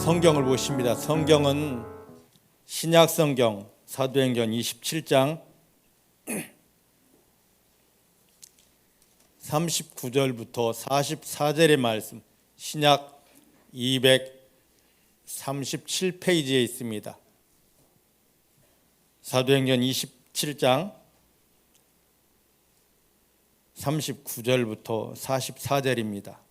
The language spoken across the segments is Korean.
성경을 보십니다. 성경은 신약성경 사도행전 27장 39절부터 44절의 말씀, 신약 237페이지에 있습니다. 사도행전 27장 39절부터 44절입니다.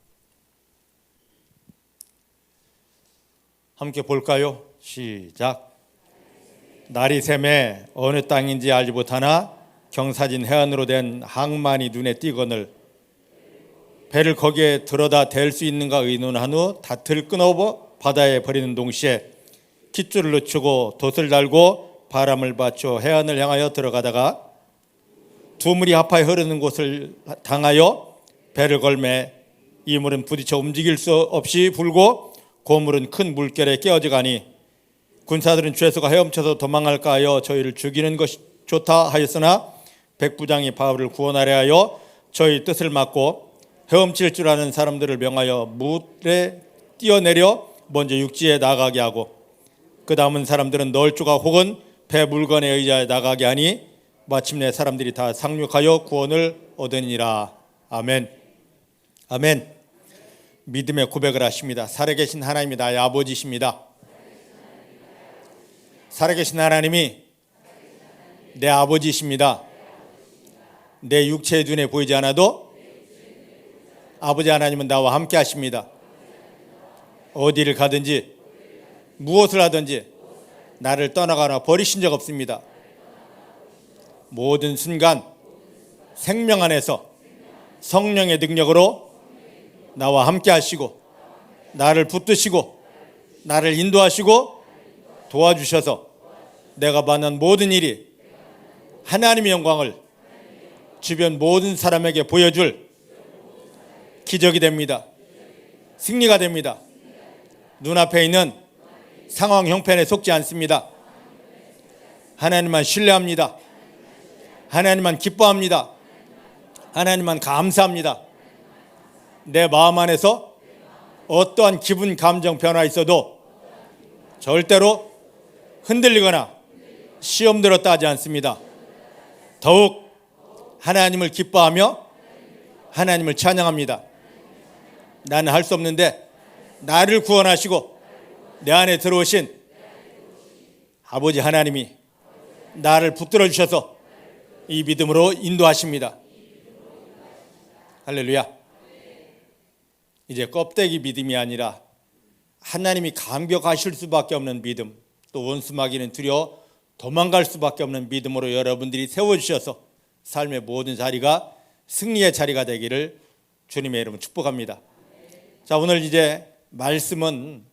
함께 볼까요? 시작. 날이 새매 어느 땅인지 알지 못하나 경사진 해안으로 된 항만이 눈에 띄거늘 배를 거기에 들어다 댈 수 있는가 의논한 후 닷을 끊어 바다에 버리는 동시에 깃줄을 늦추고 돛을 달고 바람을 받쳐 해안을 향하여 들어가다가 두 물이 합하여 흐르는 곳을 당하여 배를 걸매 이 물은 부딪혀 움직일 수 없이 불고 그 물은 큰 물결에 깨어져 가니 군사들은 죄수가 헤엄쳐서 도망할까 하여 저희를 죽이는 것이 좋다 하였으나 백부장이 바울을 구원하려 하여 저희 뜻을 막고 헤엄칠 줄 아는 사람들을 명하여 물에 뛰어내려 먼저 육지에 나가게 하고 그 남은 사람들은 널조각 혹은 배 물건에 의지하여 나가게 하니 마침내 사람들이 다 상륙하여 구원을 얻으니라. 아멘. 아멘. 믿음의 고백을 하십니다. 살아계신 하나님이 나의 아버지십니다. 살아계신 하나님이 내 아버지십니다. 내 육체의 눈에 보이지 않아도 아버지 하나님은 나와 함께 하십니다. 어디를 가든지 무엇을 하든지 나를 떠나거나 버리신 적 없습니다. 모든 순간 생명 안에서 성령의 능력으로 나와 함께 하시고 나를 붙드시고 나를 인도하시고 도와주셔서 내가 만난 모든 일이 하나님의 영광을 주변 모든 사람에게 보여줄 기적이 됩니다. 승리가 됩니다. 눈앞에 있는 상황 형편에 속지 않습니다. 하나님만 신뢰합니다. 하나님만 기뻐합니다. 하나님만 감사합니다. 내 마음 안에서 어떠한 기분, 감정 변화 있어도 절대로 흔들리거나 시험 들었다 하지 않습니다. 더욱 하나님을 기뻐하며 하나님을 찬양합니다. 나는 할 수 없는데 나를 구원하시고 내 안에 들어오신 아버지 하나님이 나를 붙들어 주셔서 이 믿음으로 인도하십니다. 할렐루야. 이제 껍데기 믿음이 아니라 하나님이 감격하실 수밖에 없는 믿음, 또 원수마귀는 두려워 도망갈 수밖에 없는 믿음으로 여러분들이 세워주셔서 삶의 모든 자리가 승리의 자리가 되기를 주님의 이름으로 축복합니다. 자, 오늘 이제 말씀은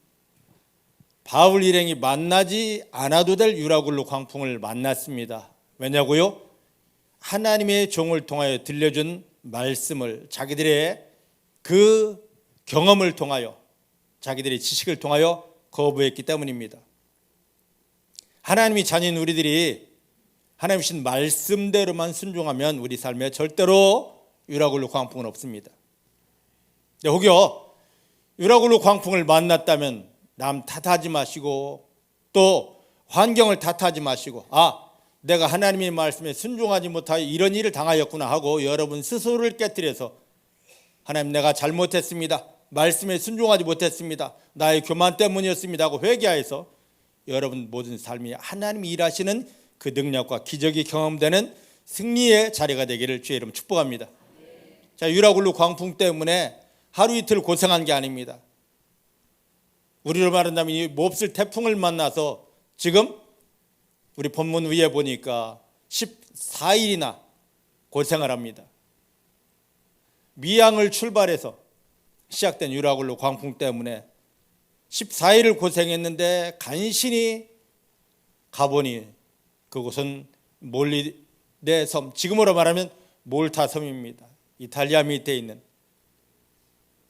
바울 일행이 만나지 않아도 될 유라굴로 광풍을 만났습니다. 왜냐고요? 하나님의 종을 통하여 들려준 말씀을 자기들의 그 경험을 통하여 자기들의 지식을 통하여 거부했기 때문입니다. 하나님이 자녀인 우리들이 하나님 주신 말씀대로만 순종하면 우리 삶에 절대로 유라굴로 광풍은 없습니다. 혹여 유라굴로 광풍을 만났다면 남 탓하지 마시고 또 환경을 탓하지 마시고 내가 하나님의 말씀에 순종하지 못하여 이런 일을 당하였구나 하고 여러분 스스로를 깨뜨려서 하나님 내가 잘못했습니다. 말씀에 순종하지 못했습니다. 나의 교만 때문이었습니다 하고 회개하여서 여러분 모든 삶이 하나님이 일하시는 그 능력과 기적이 경험되는 승리의 자리가 되기를 주의 이름 축복합니다. 자, 유라굴로 광풍 때문에 하루 이틀 고생한 게 아닙니다. 우리로 말한다면 이 몹쓸 태풍을 만나서 지금 우리 본문 위에 보니까 14일이나 고생을 합니다. 미양을 출발해서 시작된 유라굴로 광풍 때문에 14일을 고생했는데 간신히 가보니 그곳은 몰리데 섬, 지금으로 말하면 몰타 섬입니다. 이탈리아 밑에 있는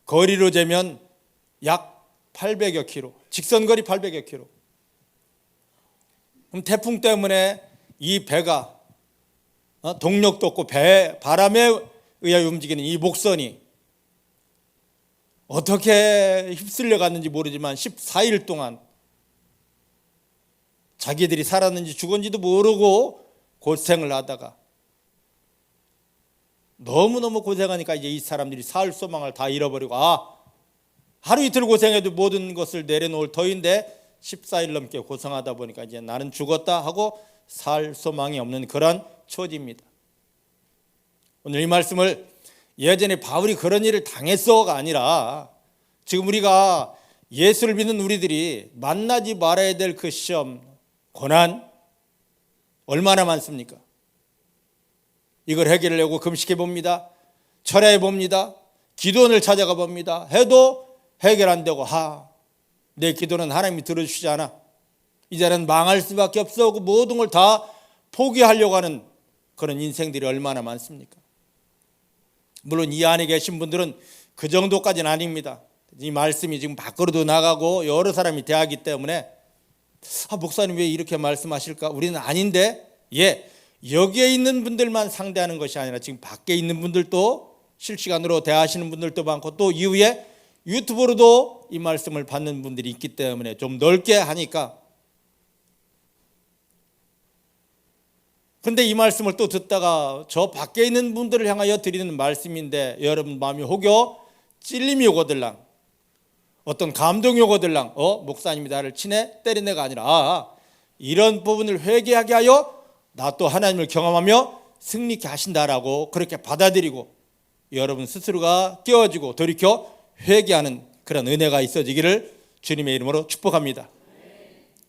거리로 재면 약 800여 킬로, 직선거리 800여 킬로. 그럼 태풍 때문에 이 배가 동력도 없고 바람에 의하여 움직이는 이 목선이 어떻게 휩쓸려 갔는지 모르지만 14일 동안 자기들이 살았는지 죽었는지도 모르고 고생을 하다가 너무너무 고생하니까 이제 이 사람들이 살 소망을 다 잃어버리고 하루 이틀 고생해도 모든 것을 내려놓을 터인데 14일 넘게 고생하다 보니까 이제 나는 죽었다 하고 살 소망이 없는 그런 처지입니다. 오늘 이 말씀을 예전에 바울이 그런 일을 당했어가 아니라 지금 우리가 예수를 믿는 우리들이 만나지 말아야 될 그 시험, 고난 얼마나 많습니까? 이걸 해결하려고 금식해 봅니다. 철야해 봅니다. 기도원을 찾아가 봅니다. 해도 해결 안 되고 내 기도는 하나님이 들어주시지 않아. 이제는 망할 수밖에 없어 하고 모든 걸 다 포기하려고 하는 그런 인생들이 얼마나 많습니까? 물론 이 안에 계신 분들은 그 정도까지는 아닙니다. 이 말씀이 지금 밖으로도 나가고 여러 사람이 대하기 때문에 목사님 왜 이렇게 말씀하실까? 우리는 아닌데 여기에 있는 분들만 상대하는 것이 아니라 지금 밖에 있는 분들도 실시간으로 대하시는 분들도 많고 또 이후에 유튜브로도 이 말씀을 받는 분들이 있기 때문에 좀 넓게 하니까. 근데 이 말씀을 또 듣다가 저 밖에 있는 분들을 향하여 드리는 말씀인데 여러분 마음이 혹여 찔림이 오거들랑 어떤 감동이 오거들랑 목사님이 나를 치네 때리네가 아니라 이런 부분을 회개하게 하여 나 또 하나님을 경험하며 승리케 하신다라고 그렇게 받아들이고 여러분 스스로가 깨어지고 돌이켜 회개하는 그런 은혜가 있어지기를 주님의 이름으로 축복합니다.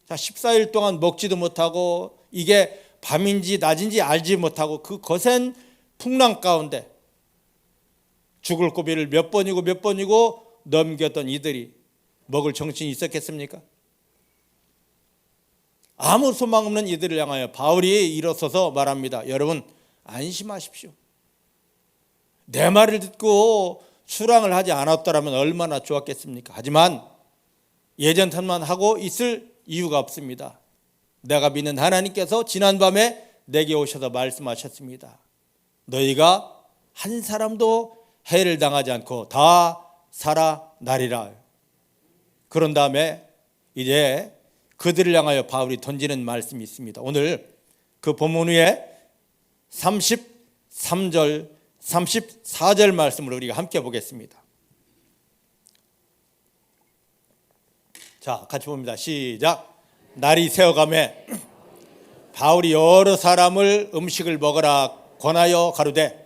자, 14일 동안 먹지도 못하고 이게 밤인지 낮인지 알지 못하고 그 거센 풍랑 가운데 죽을 고비를 몇 번이고 넘겼던 이들이 먹을 정신이 있었겠습니까? 아무 소망 없는 이들을 향하여 바울이 일어서서 말합니다. 여러분 안심하십시오. 내 말을 듣고 수랑을 하지 않았더라면 얼마나 좋았겠습니까? 하지만 예전 탓만 하고 있을 이유가 없습니다. 내가 믿는 하나님께서 지난밤에 내게 오셔서 말씀하셨습니다. 너희가 한 사람도 해를 당하지 않고 다 살아나리라. 그런 다음에 이제 그들을 향하여 바울이 던지는 말씀이 있습니다. 오늘 그 본문 위에 33절 34절 말씀을 우리가 함께 보겠습니다. 자, 같이 봅니다. 시작. 날이 새어가매 바울이 여러 사람을 음식을 먹으라 권하여 가로되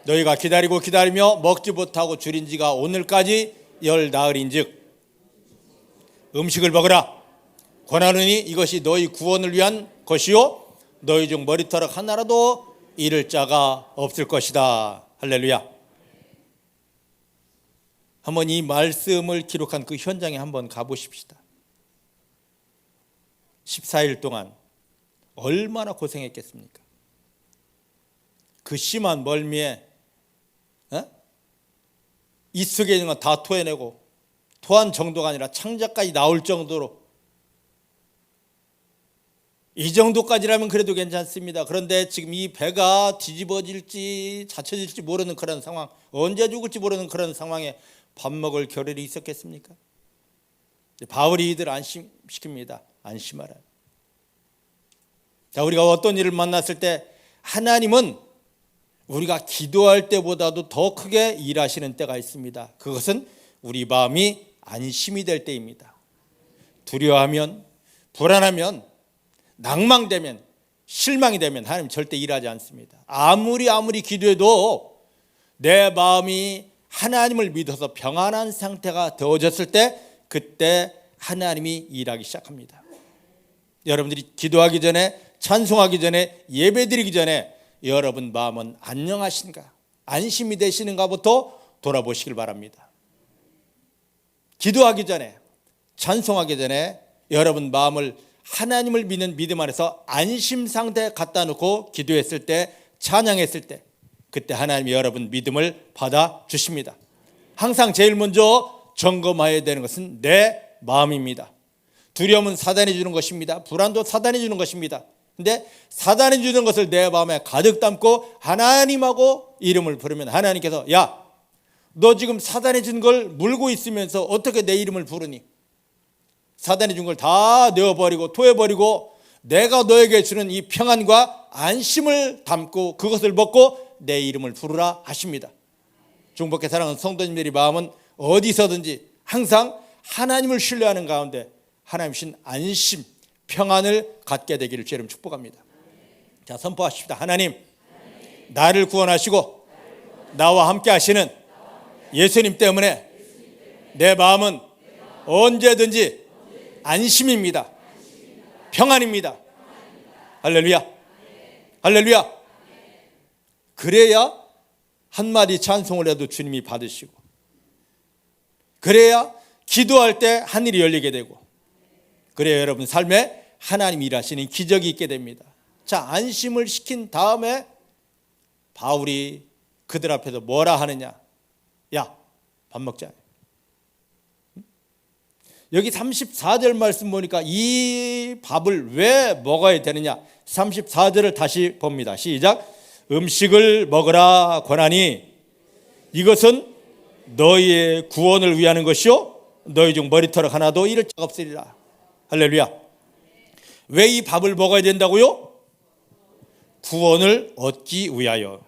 너희가 기다리며 먹지 못하고 줄인 지가 오늘까지 10나흘인즉 음식을 먹으라 권하느니 이것이 너희 구원을 위한 것이요 너희 중 머리털 하나라도 잃을 자가 없을 것이다. 할렐루야. 한번 이 말씀을 기록한 그 현장에 한번 가보십시다. 14일 동안 얼마나 고생했겠습니까? 그 심한 멀미에 이 속에 있는 건 다 토해내고 토한 정도가 아니라 창자까지 나올 정도로 이 정도까지라면 그래도 괜찮습니다. 그런데 지금 이 배가 뒤집어질지 자쳐질지 모르는 그런 상황, 언제 죽을지 모르는 그런 상황에 밥 먹을 겨를이 있었겠습니까? 바울이 이들 안심시킵니다. 안심하라. 자, 우리가 어떤 일을 만났을 때 하나님은 우리가 기도할 때보다도 더 크게 일하시는 때가 있습니다. 그것은 우리 마음이 안심이 될 때입니다. 두려워하면, 불안하면, 낭망되면, 실망이 되면 하나님 절대 일하지 않습니다. 아무리 기도해도 내 마음이 하나님을 믿어서 평안한 상태가 되어졌을 때 그때 하나님이 일하기 시작합니다. 여러분들이 기도하기 전에, 찬송하기 전에, 예배드리기 전에 여러분 마음은 안녕하신가, 안심이 되시는가부터 돌아보시길 바랍니다. 기도하기 전에, 찬송하기 전에 여러분 마음을 하나님을 믿는 믿음 안에서 안심 상태에 갖다 놓고 기도했을 때, 찬양했을 때 그때 하나님이 여러분 믿음을 받아주십니다. 항상 제일 먼저 점검해야 되는 것은 내 마음입니다. 두려움은 사단이 주는 것입니다. 불안도 사단이 주는 것입니다. 근데 사단이 주는 것을 내 마음에 가득 담고 하나님하고 이름을 부르면 하나님께서 야, 너 지금 사단이 준 걸 물고 있으면서 어떻게 내 이름을 부르니? 사단이 준 걸 다 내어버리고 토해버리고 내가 너에게 주는 이 평안과 안심을 담고 그것을 먹고 내 이름을 부르라 하십니다. 중복해 사랑하는 성도님들의 마음은 어디서든지 항상 하나님을 신뢰하는 가운데 하나님 신 안심, 평안을 갖게 되기를 주님 축복합니다. 자, 선포하십시다. 하나님, 나를 구원하시고 나와 함께 하시는 예수님 때문에 내 마음은 언제든지 안심입니다. 평안입니다. 할렐루야. 할렐루야. 그래야 한마디 찬송을 해도 주님이 받으시고, 그래야 기도할 때 하늘이 열리게 되고, 그래야 여러분 삶에 하나님이 일하시는 기적이 있게 됩니다. 자, 안심을 시킨 다음에 바울이 그들 앞에서 뭐라 하느냐? 야, 밥 먹자. 여기 34절 말씀 보니까 이 밥을 왜 먹어야 되느냐? 34절을 다시 봅니다. 시작. 음식을 먹으라 권하니 이것은 너희의 구원을 위하는 것이요 너희 중 머리털 하나도 잃을 적 없으리라. 할렐루야. 왜 이 밥을 먹어야 된다고요? 구원을 얻기 위하여.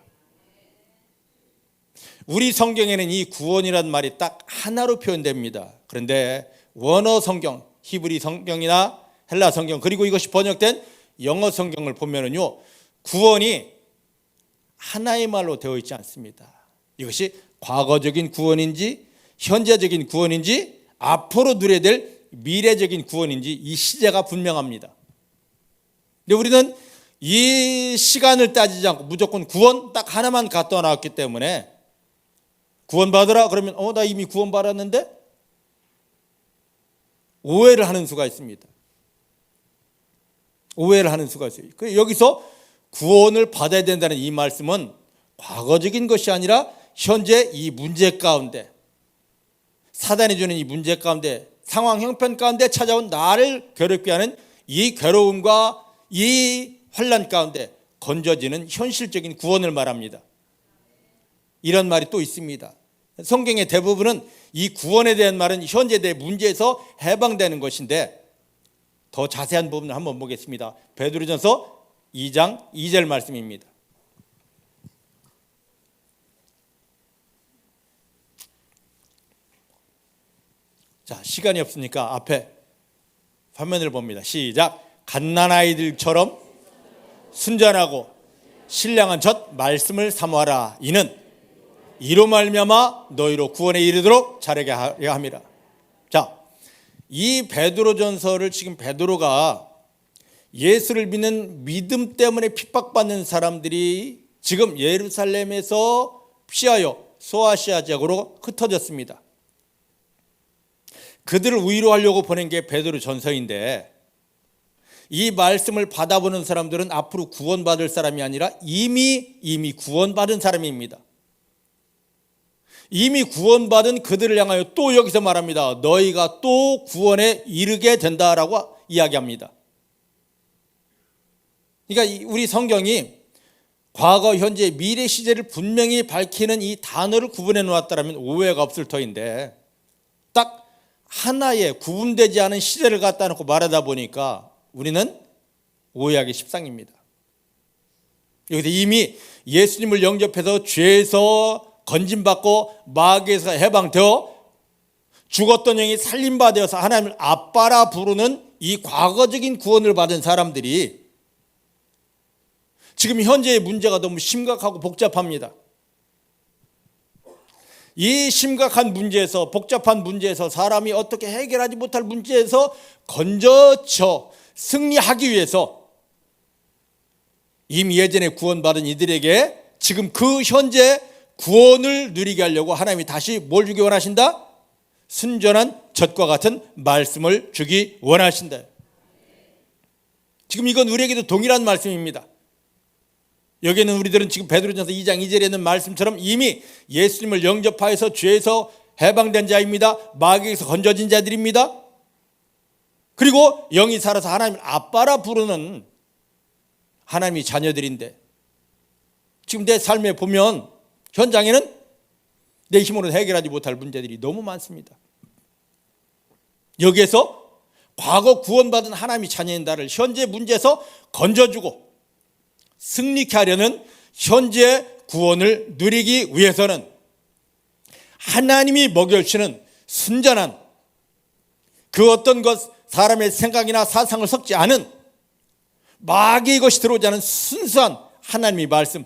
우리 성경에는 이 구원이라는 말이 딱 하나로 표현됩니다. 그런데 원어 성경, 히브리 성경이나 헬라 성경, 그리고 이것이 번역된 영어 성경을 보면은요, 구원이 하나의 말로 되어 있지 않습니다. 이것이 과거적인 구원인지 현재적인 구원인지 앞으로 누려야 될 미래적인 구원인지 이 시제가 분명합니다. 근데 우리는 이 시간을 따지지 않고 무조건 구원 딱 하나만 갖다 놨기 때문에 구원받으라 그러면 나 이미 구원받았는데 오해를 하는 수가 있습니다. 오해를 하는 수가 있어요. 여기서 구원을 받아야 된다는 이 말씀은 과거적인 것이 아니라 현재 이 문제 가운데, 사단이 주는 이 문제 가운데, 상황 형편 가운데 찾아온 나를 괴롭게 하는 이 괴로움과 이 환난 가운데 건져지는 현실적인 구원을 말합니다. 이런 말이 또 있습니다. 성경의 대부분은 이 구원에 대한 말은 현재 내 문제에서 해방되는 것인데, 더 자세한 부분을 한번 보겠습니다. 베드로전서 2장 2절 말씀입니다. 자, 시간이 없으니까 앞에 화면을 봅니다. 시작. 갓난아이들처럼 순전하고 신령한 젖 말씀을 사모하라. 이는 이로 말미암아 너희로 구원에 이르도록 자라게 하려 함이라. 자, 이 베드로전서를 지금 베드로가 예수를 믿는 믿음 때문에 핍박받는 사람들이 지금 예루살렘에서 피하여 소아시아 지역으로 흩어졌습니다. 그들을 위로하려고 보낸 게 베드로전서인데, 이 말씀을 받아보는 사람들은 앞으로 구원받을 사람이 아니라 이미 구원받은 사람입니다. 이미 구원받은 그들을 향하여 또 여기서 말합니다. 너희가 또 구원에 이르게 된다라고 이야기합니다. 그러니까 우리 성경이 과거, 현재, 미래 시제를 분명히 밝히는 이 단어를 구분해 놓았다면 오해가 없을 터인데, 딱 하나의 구분되지 않은 시제를 갖다 놓고 말하다 보니까 우리는 오해하기 십상입니다. 여기서 이미 예수님을 영접해서 죄에서 건진받고 마귀에서 해방되어 죽었던 영이 살림받아서 하나님을 아빠라 부르는 이 과거적인 구원을 받은 사람들이 지금 현재의 문제가 너무 심각하고 복잡합니다. 이 심각한 문제에서, 복잡한 문제에서, 사람이 어떻게 해결하지 못할 문제에서 건져쳐 승리하기 위해서 이미 예전에 구원받은 이들에게 지금 그 현재 구원을 누리게 하려고 하나님이 다시 뭘 주기 원하신다? 순전한 젖과 같은 말씀을 주기 원하신다. 지금 이건 우리에게도 동일한 말씀입니다. 여기에는 우리들은 지금 베드로전서 2장 2절에 있는 말씀처럼 이미 예수님을 영접하여서 죄에서 해방된 자입니다. 마귀에서 건져진 자들입니다. 그리고 영이 살아서 하나님을 아빠라 부르는 하나님의 자녀들인데, 지금 내 삶에 보면 현장에는 내 힘으로는 해결하지 못할 문제들이 너무 많습니다. 여기에서 과거 구원받은 하나님의 자녀인 나를 현재 문제에서 건져주고 승리케 하려는 현재 구원을 누리기 위해서는 하나님이 먹여주시는 순전한 그 어떤 것 사람의 생각이나 사상을 섞지 않은 마귀의 것이 들어오지 않은 순수한 하나님의 말씀,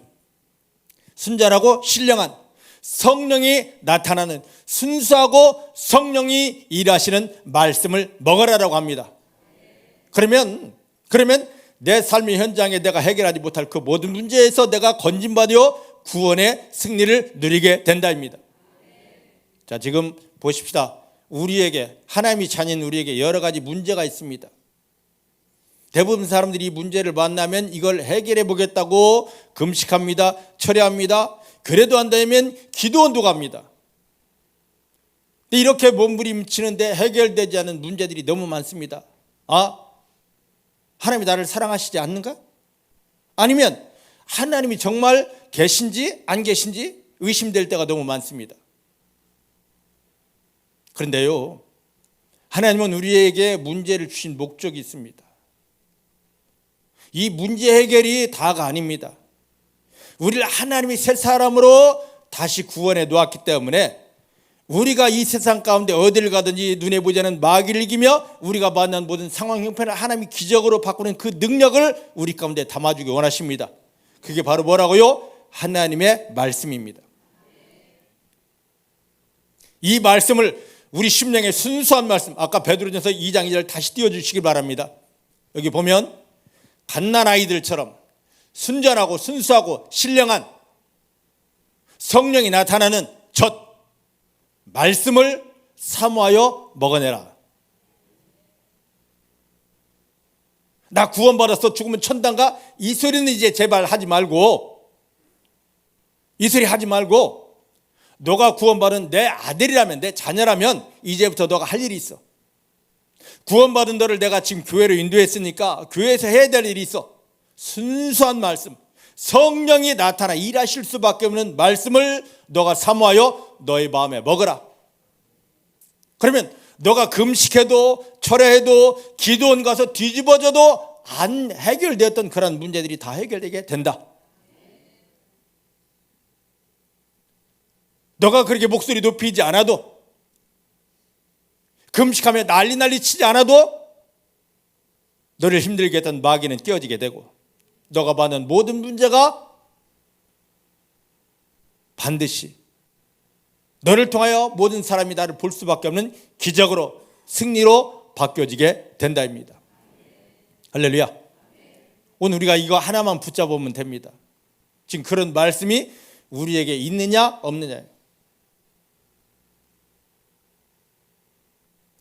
순전하고 신령한 성령이 나타나는 순수하고 성령이 일하시는 말씀을 먹으라라고 합니다. 그러면 내 삶의 현장에 내가 해결하지 못할 그 모든 문제에서 내가 건진받아 구원의 승리를 누리게 된다입니다. 자, 지금 보십시다. 우리에게, 하나님이 자녀인 우리에게 여러 가지 문제가 있습니다. 대부분 사람들이 이 문제를 만나면 이걸 해결해 보겠다고 금식합니다. 철회합니다. 그래도 안 되면 기도원도 갑니다. 이렇게 몸부림치는데 해결되지 않은 문제들이 너무 많습니다. 하나님이 나를 사랑하시지 않는가? 아니면 하나님이 정말 계신지 안 계신지 의심될 때가 너무 많습니다. 그런데요, 하나님은 우리에게 문제를 주신 목적이 있습니다. 이 문제 해결이 다가 아닙니다. 우리를 하나님이 새 사람으로 다시 구원해 놓았기 때문에 우리가 이 세상 가운데 어디를 가든지 눈에 보지 않는 마귀를 이기며 우리가 만난 모든 상황 형편을 하나님이 기적으로 바꾸는 그 능력을 우리 가운데 담아주기 원하십니다. 그게 바로 뭐라고요? 하나님의 말씀입니다. 이 말씀을 우리 심령의 순수한 말씀, 아까 베드로전서 2장 2절 다시 띄워주시길 바랍니다. 여기 보면 갓난아이들처럼 순전하고 순수하고 신령한 성령이 나타나는 젖 말씀을 사모하여 먹어내라. 나 구원받았어, 죽으면 천당가? 이 소리는 이제 제발 하지 말고, 이 소리 하지 말고, 너가 구원받은 내 아들이라면, 내 자녀라면 이제부터 너가 할 일이 있어. 구원받은 너를 내가 지금 교회로 인도했으니까 교회에서 해야 될 일이 있어. 순수한 말씀, 성령이 나타나 일하실 수밖에 없는 말씀을 너가 사모하여 너의 마음에 먹어라. 그러면 너가 금식해도 철회해도 기도원 가서 뒤집어져도 안 해결되었던 그런 문제들이 다 해결되게 된다. 너가 그렇게 목소리 높이지 않아도, 금식하며 난리 치지 않아도 너를 힘들게 했던 마귀는 깨어지게 되고, 너가 받는 모든 문제가 반드시 너를 통하여 모든 사람이 나를 볼 수밖에 없는 기적으로, 승리로 바뀌어지게 된다입니다. 할렐루야. 오늘 우리가 이거 하나만 붙잡으면 됩니다. 지금 그런 말씀이 우리에게 있느냐 없느냐.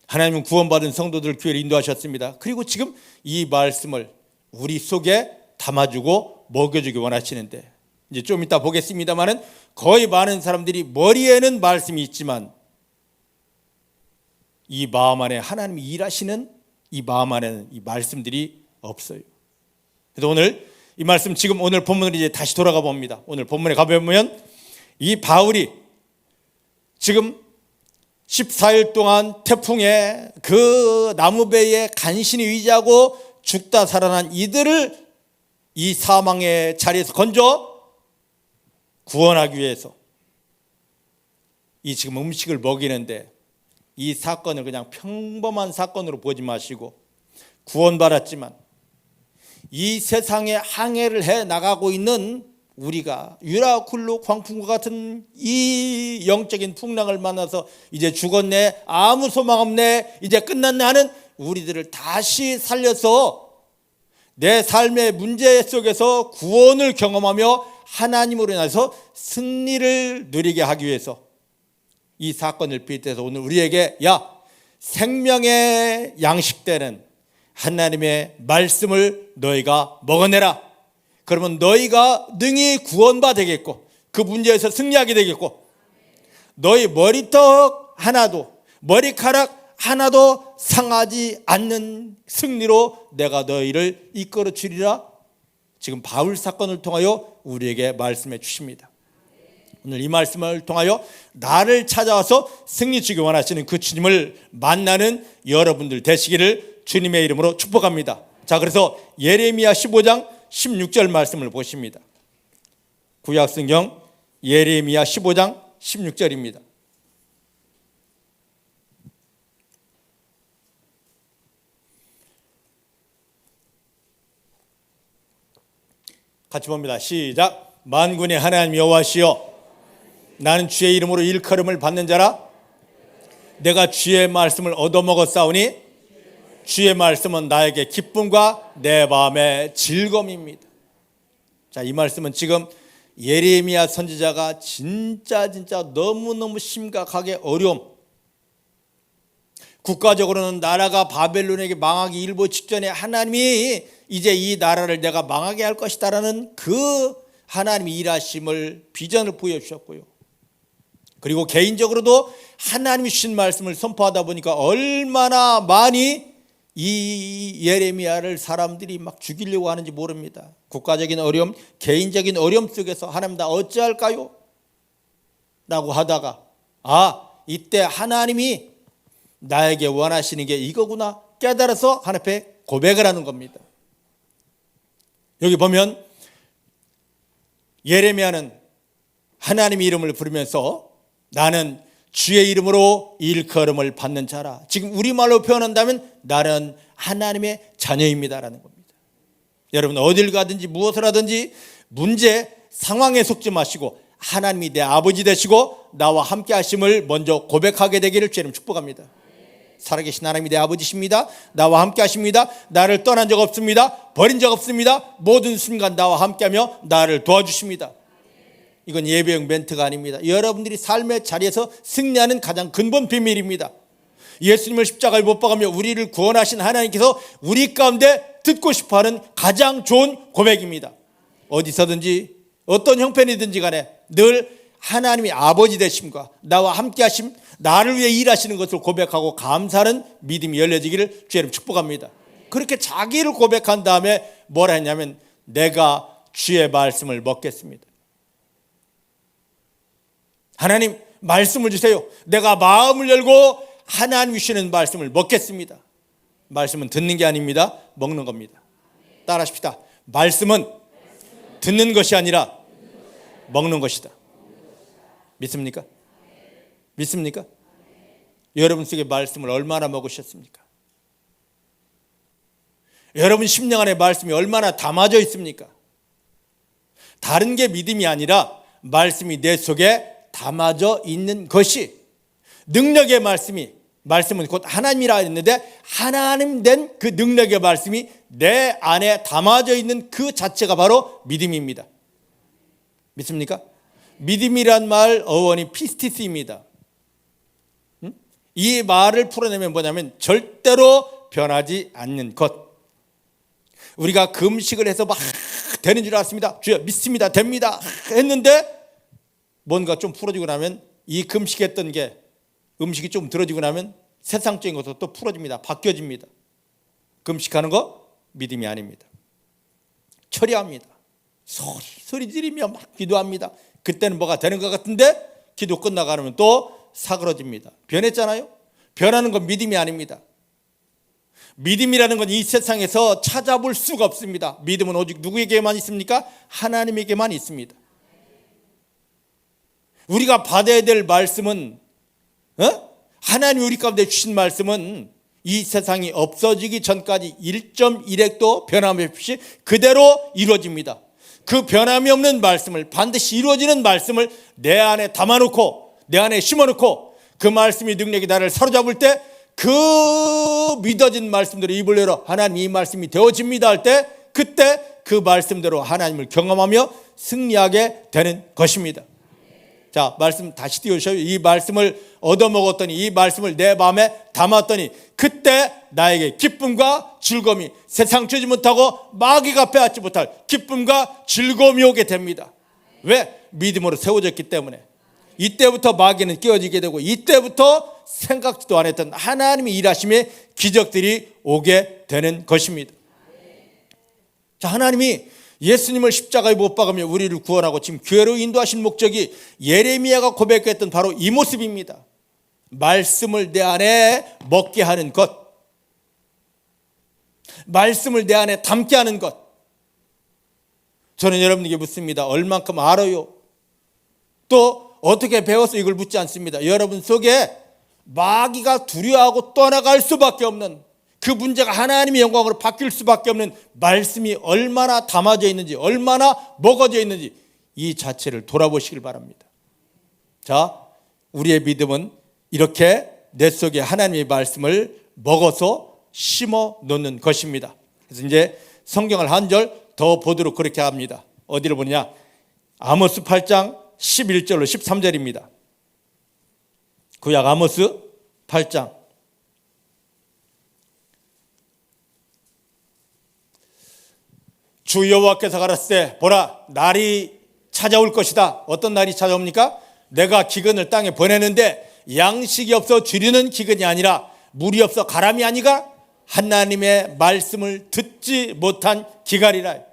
하나님은 구원받은 성도들을 교회를 인도하셨습니다. 그리고 지금 이 말씀을 우리 속에 담아주고 먹여주기 원하시는데, 이제 좀 이따 보겠습니다만은 거의 많은 사람들이 머리에는 말씀이 있지만 이 마음 안에 하나님이 일하시는 이 마음 안에는 이 말씀들이 없어요. 그래서 오늘 이 말씀, 지금 오늘 본문을 이제 다시 돌아가 봅니다. 오늘 본문에 가보면 이 바울이 지금 14일 동안 태풍에 그 나무배에 간신히 의지하고 죽다 살아난 이들을 이 사망의 자리에서 건져 구원하기 위해서 이 지금 음식을 먹이는데, 이 사건을 그냥 평범한 사건으로 보지 마시고 구원받았지만 이 세상에 항해를 해 나가고 있는 우리가 유라굴로 광풍과 같은 이 영적인 풍랑을 만나서 이제 죽었네, 아무 소망 없네, 이제 끝났네 하는 우리들을 다시 살려서 내 삶의 문제 속에서 구원을 경험하며 하나님으로 인해서 승리를 누리게 하기 위해서 이 사건을 비롯해서 오늘 우리에게 생명의 양식되는 하나님의 말씀을 너희가 먹어내라. 그러면 너희가 능히 구원받아 되겠고 그 문제에서 승리하게 되겠고, 너희 머리털 하나도, 머리카락 하나도 상하지 않는 승리로 내가 너희를 이끌어 주리라. 지금 바울 사건을 통하여 우리에게 말씀해 주십니다. 오늘 이 말씀을 통하여 나를 찾아와서 승리 주기 원하시는 그 주님을 만나는 여러분들 되시기를 주님의 이름으로 축복합니다. 자, 그래서 예레미야 15장 16절 말씀을 보십니다. 구약성경 예레미야 15장 16절입니다. 같이 봅니다. 시작. 만군의 하나님 여호와시여, 나는 주의 이름으로 일컬음을 받는 자라. 내가 주의 말씀을 얻어먹었사오니 주의 말씀은 나에게 기쁨과 내 마음의 즐거움입니다. 자, 이 말씀은 지금 예레미야 선지자가 진짜 너무너무 심각하게 어려움, 국가적으로는 나라가 바벨론에게 망하기 일보 직전에 하나님이 이제 이 나라를 내가 망하게 할 것이다라는 그 하나님의 일하심을 비전을 보여주셨고요. 그리고 개인적으로도 하나님이 주신 말씀을 선포하다 보니까 얼마나 많이 이 예레미야를 사람들이 막 죽이려고 하는지 모릅니다. 국가적인 어려움, 개인적인 어려움 속에서 하나님 나 어찌할까요? 라고 하다가 이때 하나님이 나에게 원하시는 게 이거구나 깨달아서 하나님 앞에 고백을 하는 겁니다. 여기 보면 예레미야는 하나님의 이름을 부르면서 나는 주의 이름으로 일컬음을 받는 자라. 지금 우리말로 표현한다면 나는 하나님의 자녀입니다라는 겁니다. 여러분 어딜 가든지 무엇을 하든지 문제 상황에 속지 마시고 하나님이 내 아버지 되시고 나와 함께 하심을 먼저 고백하게 되기를 주님 축복합니다. 살아계신 하나님이 내 아버지십니다. 나와 함께 하십니다. 나를 떠난 적 없습니다. 버린 적 없습니다. 모든 순간 나와 함께하며 나를 도와주십니다. 이건 예배용 멘트가 아닙니다. 여러분들이 삶의 자리에서 승리하는 가장 근본 비밀입니다. 예수님을 십자가에 못 박으며 우리를 구원하신 하나님께서 우리 가운데 듣고 싶어하는 가장 좋은 고백입니다. 어디서든지 어떤 형편이든지 간에 늘 하나님이 아버지 되심과 나와 함께 하심, 나를 위해 일하시는 것을 고백하고 감사하는 믿음이 열려지기를 주님 축복합니다. 그렇게 자기를 고백한 다음에 뭐라 했냐면 내가 주의 말씀을 먹겠습니다. 하나님 말씀을 주세요. 내가 마음을 열고 하나님이 주시는 말씀을 먹겠습니다. 말씀은 듣는 게 아닙니다. 먹는 겁니다. 따라하십시다. 말씀은 듣는 것이 아니라 먹는 것이다. 믿습니까? 믿습니까? 여러분 속에 말씀을 얼마나 먹으셨습니까? 여러분 심령 안에 말씀이 얼마나 담아져 있습니까? 다른 게 믿음이 아니라 말씀이 내 속에 담아져 있는 것이 능력의 말씀은 곧 하나님이라 했는데 하나님 된 그 능력의 말씀이 내 안에 담아져 있는 그 자체가 바로 믿음입니다. 믿습니까? 믿음이란 말 어원이 피스티스입니다. 이 말을 풀어내면 뭐냐면 절대로 변하지 않는 것. 우리가 금식을 해서 막 되는 줄 알았습니다. 주여 믿습니다. 됩니다. 했는데 뭔가 좀 풀어지고 나면 이 금식했던 게 음식이 좀 들어지고 나면 세상적인 것도 또 풀어집니다. 바뀌어집니다. 금식하는 거 믿음이 아닙니다. 처리합니다. 소리 지르며 막 기도합니다. 그때는 뭐가 되는 것 같은데 기도 끝나가면 또 사그러집니다. 변했잖아요. 변하는 건 믿음이 아닙니다. 믿음이라는 건 이 세상에서 찾아볼 수가 없습니다. 믿음은 오직 누구에게만 있습니까? 하나님에게만 있습니다. 우리가 받아야 될 말씀은 하나님이 우리 가운데 주신 말씀은 이 세상이 없어지기 전까지 1.1핵도 변함이 없이 그대로 이루어집니다. 그 변함이 없는 말씀을 반드시 이루어지는 말씀을 내 안에 담아놓고 내 안에 심어놓고 그 말씀이 능력이 나를 사로잡을 때 그 믿어진 말씀대로 입을 열어 하나님 이 말씀이 되어집니다 할 때 그때 그 말씀대로 하나님을 경험하며 승리하게 되는 것입니다. 자, 말씀 다시 띄워주셔요. 이 말씀을 얻어먹었더니 이 말씀을 내 마음에 담았더니 그때 나에게 기쁨과 즐거움이 세상 주지 못하고 마귀가 빼앗지 못할 기쁨과 즐거움이 오게 됩니다. 왜? 믿음으로 세워졌기 때문에. 이때부터 마귀는 깨어지게 되고 이때부터 생각지도 않았던 하나님의 일하심의 기적들이 오게 되는 것입니다. 자, 하나님이 예수님을 십자가에 못 박으며 우리를 구원하고 지금 교회로 인도하신 목적이 예레미야가 고백했던 바로 이 모습입니다. 말씀을 내 안에 먹게 하는 것, 말씀을 내 안에 담게 하는 것. 저는 여러분에게 묻습니다. 얼만큼 알아요? 또 어떻게 배워서 이걸 묻지 않습니다. 여러분 속에 마귀가 두려워하고 떠나갈 수밖에 없는, 그 문제가 하나님의 영광으로 바뀔 수밖에 없는 말씀이 얼마나 담아져 있는지, 얼마나 먹어져 있는지 이 자체를 돌아보시길 바랍니다. 자, 우리의 믿음은 이렇게 내 속에 하나님의 말씀을 먹어서 심어 놓는 것입니다. 그래서 이제 성경을 한 절 더 보도록 그렇게 합니다. 어디를 보느냐? 아모스 8장 11절로 13절입니다. 구약 아모스 8장. 주 여호와께서 가라사대 보라, 날이 찾아올 것이다. 어떤 날이 찾아옵니까? 내가 기근을 땅에 보내는데 양식이 없어 줄이는 기근이 아니라 물이 없어 가람이 아니가 하나님의 말씀을 듣지 못한 기갈이라.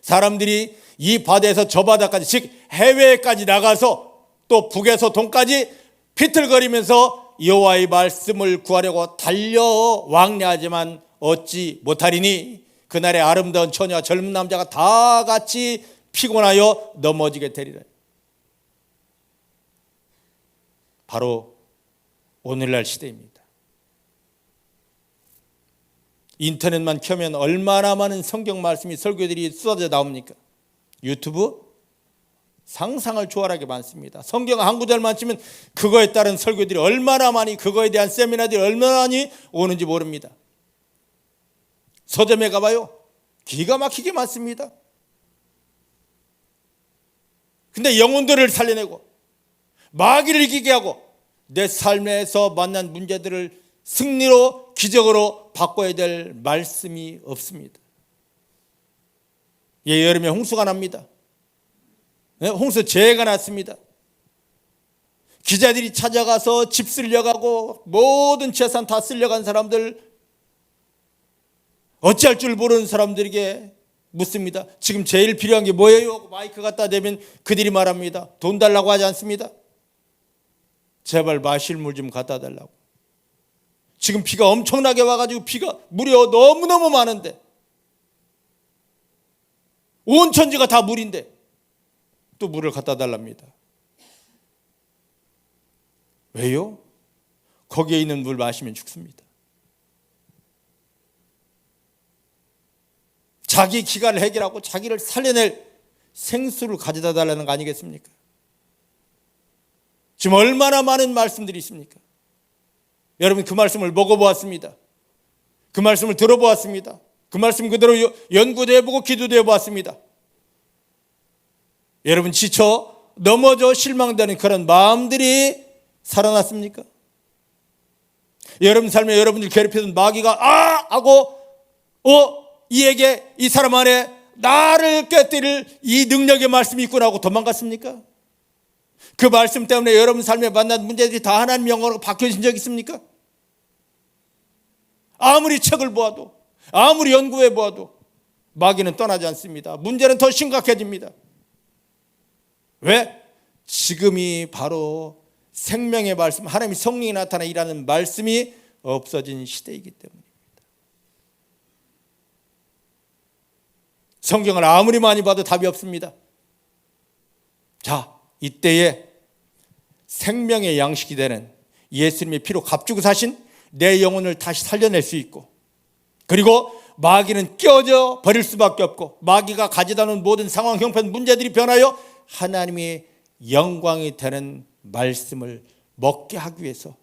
사람들이 이 바다에서 저 바다까지, 즉 해외까지 나가서 또 북에서 동까지 비틀거리면서 여호와의 말씀을 구하려고 달려 왕래하지만 얻지 못하리니 그날의 아름다운 처녀와 젊은 남자가 다 같이 피곤하여 넘어지게 되리라. 바로 오늘날 시대입니다. 인터넷만 켜면 얼마나 많은 성경 말씀이, 설교들이 쏟아져 나옵니까? 유튜브 상상을 초월하게 많습니다. 성경 한 구절만 치면 그거에 따른 설교들이 얼마나 많이, 그거에 대한 세미나들이 얼마나 많이 오는지 모릅니다. 서점에 가봐요. 기가 막히게 많습니다. 근데 영혼들을 살려내고 마귀를 이기게 하고 내 삶에서 만난 문제들을 승리로, 기적으로 바꿔야 될 말씀이 없습니다. 예, 여름에 홍수가 납니다. 홍수 재해가 났습니다. 기자들이 찾아가서 집 쓸려가고 모든 재산 다 쓸려간 사람들, 어찌할 줄 모르는 사람들에게 묻습니다. 지금 제일 필요한 게 뭐예요? 마이크 갖다 대면 그들이 말합니다. 돈 달라고 하지 않습니다. 제발 마실 물 좀 갖다 달라고. 지금 비가 엄청나게 와가지고 비가 무려 너무너무 많은데, 온 천지가 다 물인데 또 물을 갖다 달랍니다. 왜요? 거기에 있는 물 마시면 죽습니다. 자기 기갈을 해결하고 자기를 살려낼 생수를 가져다 달라는 거 아니겠습니까? 지금 얼마나 많은 말씀들이 있습니까? 여러분, 그 말씀을 먹어보았습니다. 그 말씀을 들어보았습니다. 그 말씀 그대로 연구도 해보고 기도도 해보았습니다. 여러분, 지쳐 넘어져 실망되는 그런 마음들이 살아났습니까? 여러분 삶에 여러분들 괴롭히던 마귀가 하고 이에게, 이 사람 안에 나를 깨뜨릴 이 능력의 말씀이 있구나 하고 도망갔습니까? 그 말씀 때문에 여러분 삶에 만난 문제들이 다 하나님 영광으로 바뀌어진 적 있습니까? 아무리 책을 보아도, 아무리 연구해 보아도 마귀는 떠나지 않습니다. 문제는 더 심각해집니다. 왜? 지금이 바로 생명의 말씀, 하나님의 성령이 나타나 일하는 말씀이 없어진 시대이기 때문입니다. 성경을 아무리 많이 봐도 답이 없습니다. 자, 이때에 생명의 양식이 되는 예수님의 피로 값주고 사신 내 영혼을 다시 살려낼 수 있고, 그리고 마귀는 깨어져 버릴 수밖에 없고, 마귀가 가져다 놓은 모든 상황, 형편, 문제들이 변하여 하나님의 영광이 되는 말씀을 먹게 하기 위해서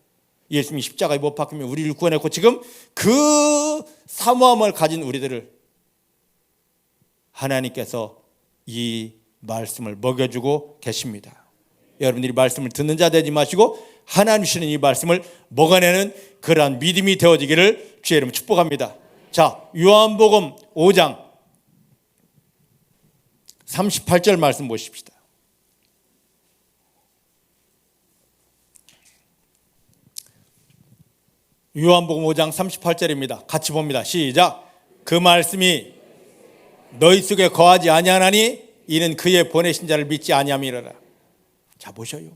예수님이 십자가에 못 박히며 우리를 구원했고, 지금 그 사모함을 가진 우리들을 하나님께서 이 말씀을 먹여주고 계십니다. 여러분들이 말씀을 듣는 자 되지 마시고 하나님 주시는 이 말씀을 먹어내는 그러한 믿음이 되어지기를 주의 이름으로 축복합니다. 자, 요한복음 5장 38절 말씀 보십시다. 요한복음 5장 38절입니다. 같이 봅니다. 시작. 그 말씀이 너희 속에 거하지 아니하나니 이는 그의 보내신 자를 믿지 아니함이로라. 자, 보셔요.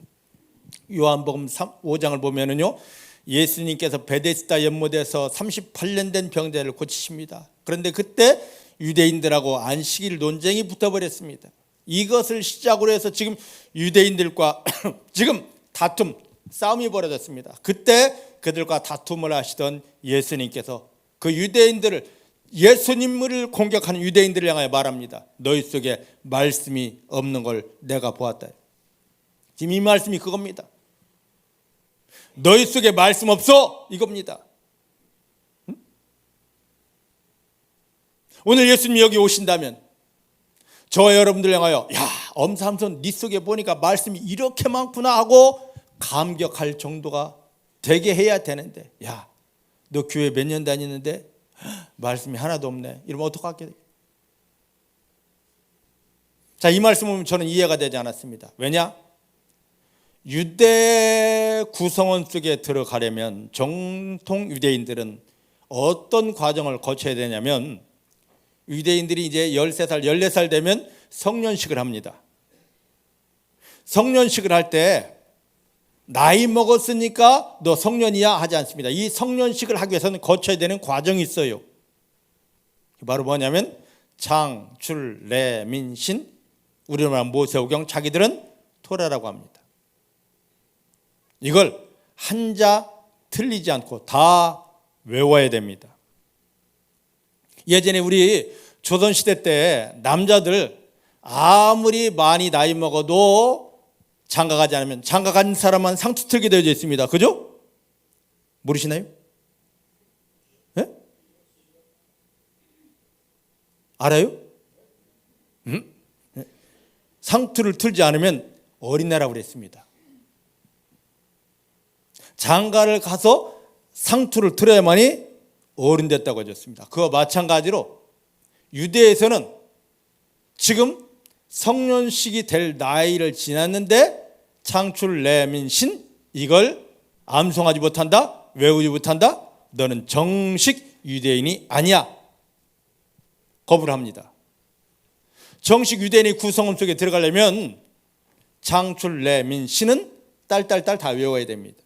요한복음 5장을 보면은요, 예수님께서 베데스다 연못에서 38년 된 병자를 고치십니다. 그런데 그때 유대인들하고 안식일 논쟁이 붙어버렸습니다. 이것을 시작으로 해서 지금 유대인들과 지금 다툼, 싸움이 벌어졌습니다. 그때 그들과 다툼을 하시던 예수님께서 그 유대인들을, 예수님을 공격하는 유대인들을 향하여 말합니다. 너희 속에 말씀이 없는 걸 내가 보았다. 지금 이 말씀이 그겁니다. 너희 속에 말씀 없어, 이겁니다. 오늘 예수님이 여기 오신다면 저와 여러분들 향하여, 야, 엄삼손 네 속에 보니까 말씀이 이렇게 많구나 하고 감격할 정도가 되게 해야 되는데, 야, 너 교회 몇 년 다니는데 말씀이 하나도 없네, 이러면 어떡하게? 자, 이 말씀은 저는 이해가 되지 않았습니다. 왜냐? 유대 구성원 속에 들어가려면 정통 유대인들은 어떤 과정을 거쳐야 되냐면, 유대인들이 이제 13살, 14살 되면 성년식을 합니다. 성년식을 할 때 나이 먹었으니까 너 성년이야 하지 않습니다. 이 성년식을 하기 위해서는 거쳐야 되는 과정이 있어요. 바로 뭐냐면 장, 출, 래, 민, 신, 우리로 말하면 모세오경, 자기들은 토라라고 합니다. 이걸 한자 틀리지 않고 다 외워야 됩니다. 예전에 우리 조선시대 때 남자들 아무리 많이 나이 먹어도 장가가지 않으면, 장가간 사람만 상투 틀게 되어 있습니다. 그죠? 모르시나요? 네? 알아요? 상투를 틀지 않으면 어린애라고 그랬습니다. 장가를 가서 상투를 틀어야만이 어른 됐다고 해줬습니다. 그와 마찬가지로 유대에서는 지금 성년식이 될 나이를 지났는데 창출, 내민, 신, 이걸 암송하지 못한다, 외우지 못한다, 너는 정식 유대인이 아니야, 거부를 합니다. 정식 유대인의 구성원 속에 들어가려면 창출, 내민, 신은 딸딸딸 다 외워야 됩니다.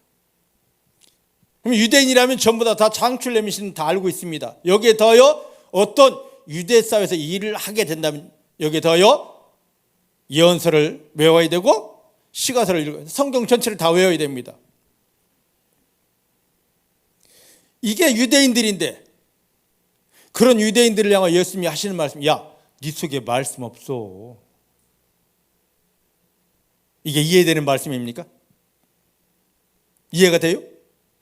그럼 유대인이라면 전부 다 창출, 내민, 신 다 알고 있습니다. 여기에 더하여 어떤 유대 사회에서 일을 하게 된다면 여기에 더하여 예언서를 외워야 되고 시가서를 읽어야, 성경 전체를 다 외워야 됩니다. 이게 유대인들인데, 그런 유대인들을 향해 예수님이 하시는 말씀, 야, 네 속에 말씀 없어. 이게 이해되는 말씀입니까? 이해가 돼요?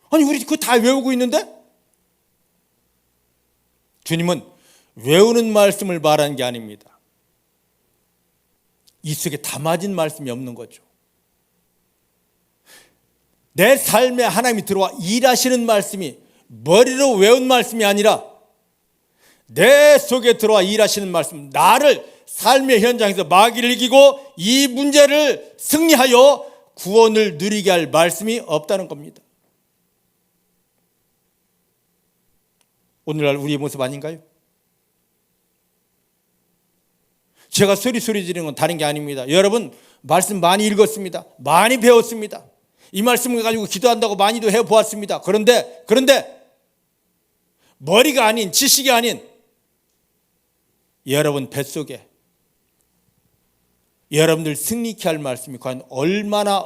아니, 우리 그거 다 외우고 있는데? 주님은 외우는 말씀을 말하는 게 아닙니다. 이 속에 담아진 말씀이 없는 거죠. 내 삶에 하나님이 들어와 일하시는 말씀이 머리로 외운 말씀이 아니라 내 속에 들어와 일하시는 말씀, 나를 삶의 현장에서 마귀를 이기고 이 문제를 승리하여 구원을 누리게 할 말씀이 없다는 겁니다. 오늘날 우리의 모습 아닌가요? 제가 소리 지르는 건 다른 게 아닙니다. 여러분, 말씀 많이 읽었습니다. 많이 배웠습니다. 이 말씀을 가지고 기도한다고 많이도 해보았습니다. 그런데 머리가 아닌, 지식이 아닌 여러분 뱃속에 여러분들 승리케 할 말씀이 과연 얼마나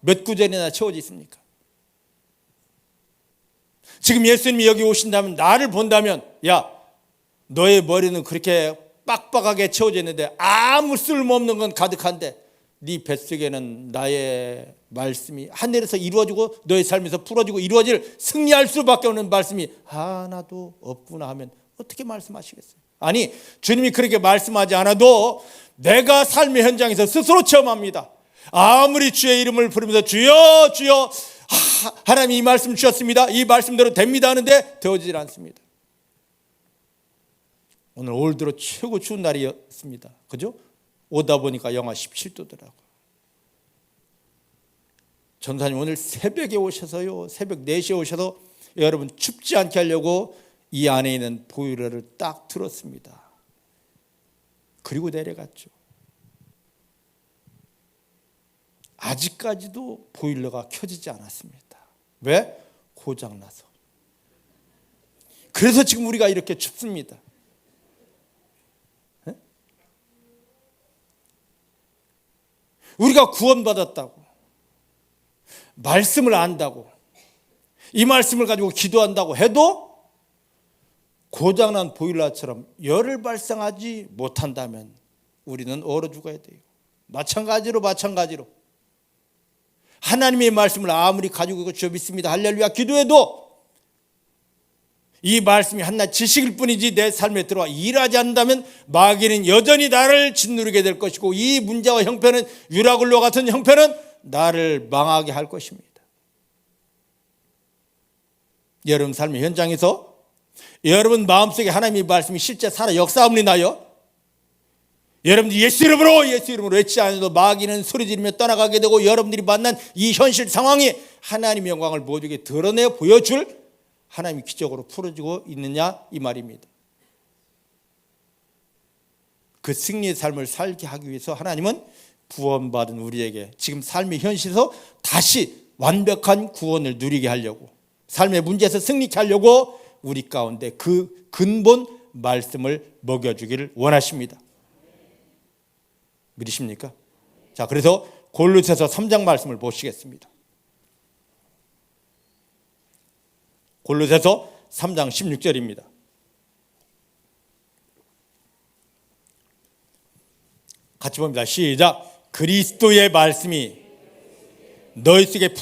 몇 구절이나 채워져 있습니까? 지금 예수님이 여기 오신다면, 나를 본다면, 야, 너의 머리는 그렇게 빡빡하게 채워져 있는데 아무 쓸모없는 건 가득한데 네 뱃속에는 나의 말씀이 하늘에서 이루어지고 너의 삶에서 풀어지고 이루어질, 승리할 수밖에 없는 말씀이 하나도 없구나 하면 어떻게 말씀하시겠어요? 아니, 주님이 그렇게 말씀하지 않아도 내가 삶의 현장에서 스스로 체험합니다. 아무리 주의 이름을 부르면서 주여 주여, 하나님이 이 말씀 주셨습니다, 이 말씀대로 됩니다 하는데 되어지질 않습니다. 오늘 올 들어 최고 추운 날이었습니다. 그죠? 오다 보니까 영하 17도더라고요. 전사님 오늘 새벽에 오셔서요, 새벽 4시에 오셔서 여러분 춥지 않게 하려고 이 안에 있는 보일러를 딱 틀었습니다. 그리고 내려갔죠. 아직까지도 보일러가 켜지지 않았습니다. 왜? 고장나서. 그래서 지금 우리가 이렇게 춥습니다. 네? 우리가 구원받았다고, 말씀을 안다고, 이 말씀을 가지고 기도한다고 해도 고장난 보일러처럼 열을 발생하지 못한다면 우리는 얼어 죽어야 돼요. 마찬가지로 하나님의 말씀을 아무리 가지고 저 믿습니다, 할렐루야 기도해도 이 말씀이 한낱 지식일 뿐이지 내 삶에 들어와 일하지 않는다면 마귀는 여전히 나를 짓누르게 될 것이고, 이 문제와 형편은 유라굴로 같은 형편은 나를 망하게 할 것입니다. 여러분 삶의 현장에서 여러분 마음속에 하나님의 말씀이 실제 살아 역사함이 나요? 여러분들이 예수 이름으로 외치지 않아도 마귀는 소리 지르며 떠나가게 되고, 여러분들이 만난 이 현실 상황이 하나님의 영광을 모두에게 드러내 보여줄 하나님이 기적으로 풀어지고 있느냐 이 말입니다. 그 승리의 삶을 살게 하기 위해서 하나님은 구원받은 우리에게 지금 삶의 현실에서 다시 완벽한 구원을 누리게 하려고, 삶의 문제에서 승리케 하려고 우리 가운데 그 근본 말씀을 먹여주기를 원하십니다. 믿으십니까? 자, 그래서 골로새서 3장 말씀을 보시겠습니다. 골로새서 3장 16절입니다. 같이 봅니다. 시작. 그리스도의 말씀이 너희 속에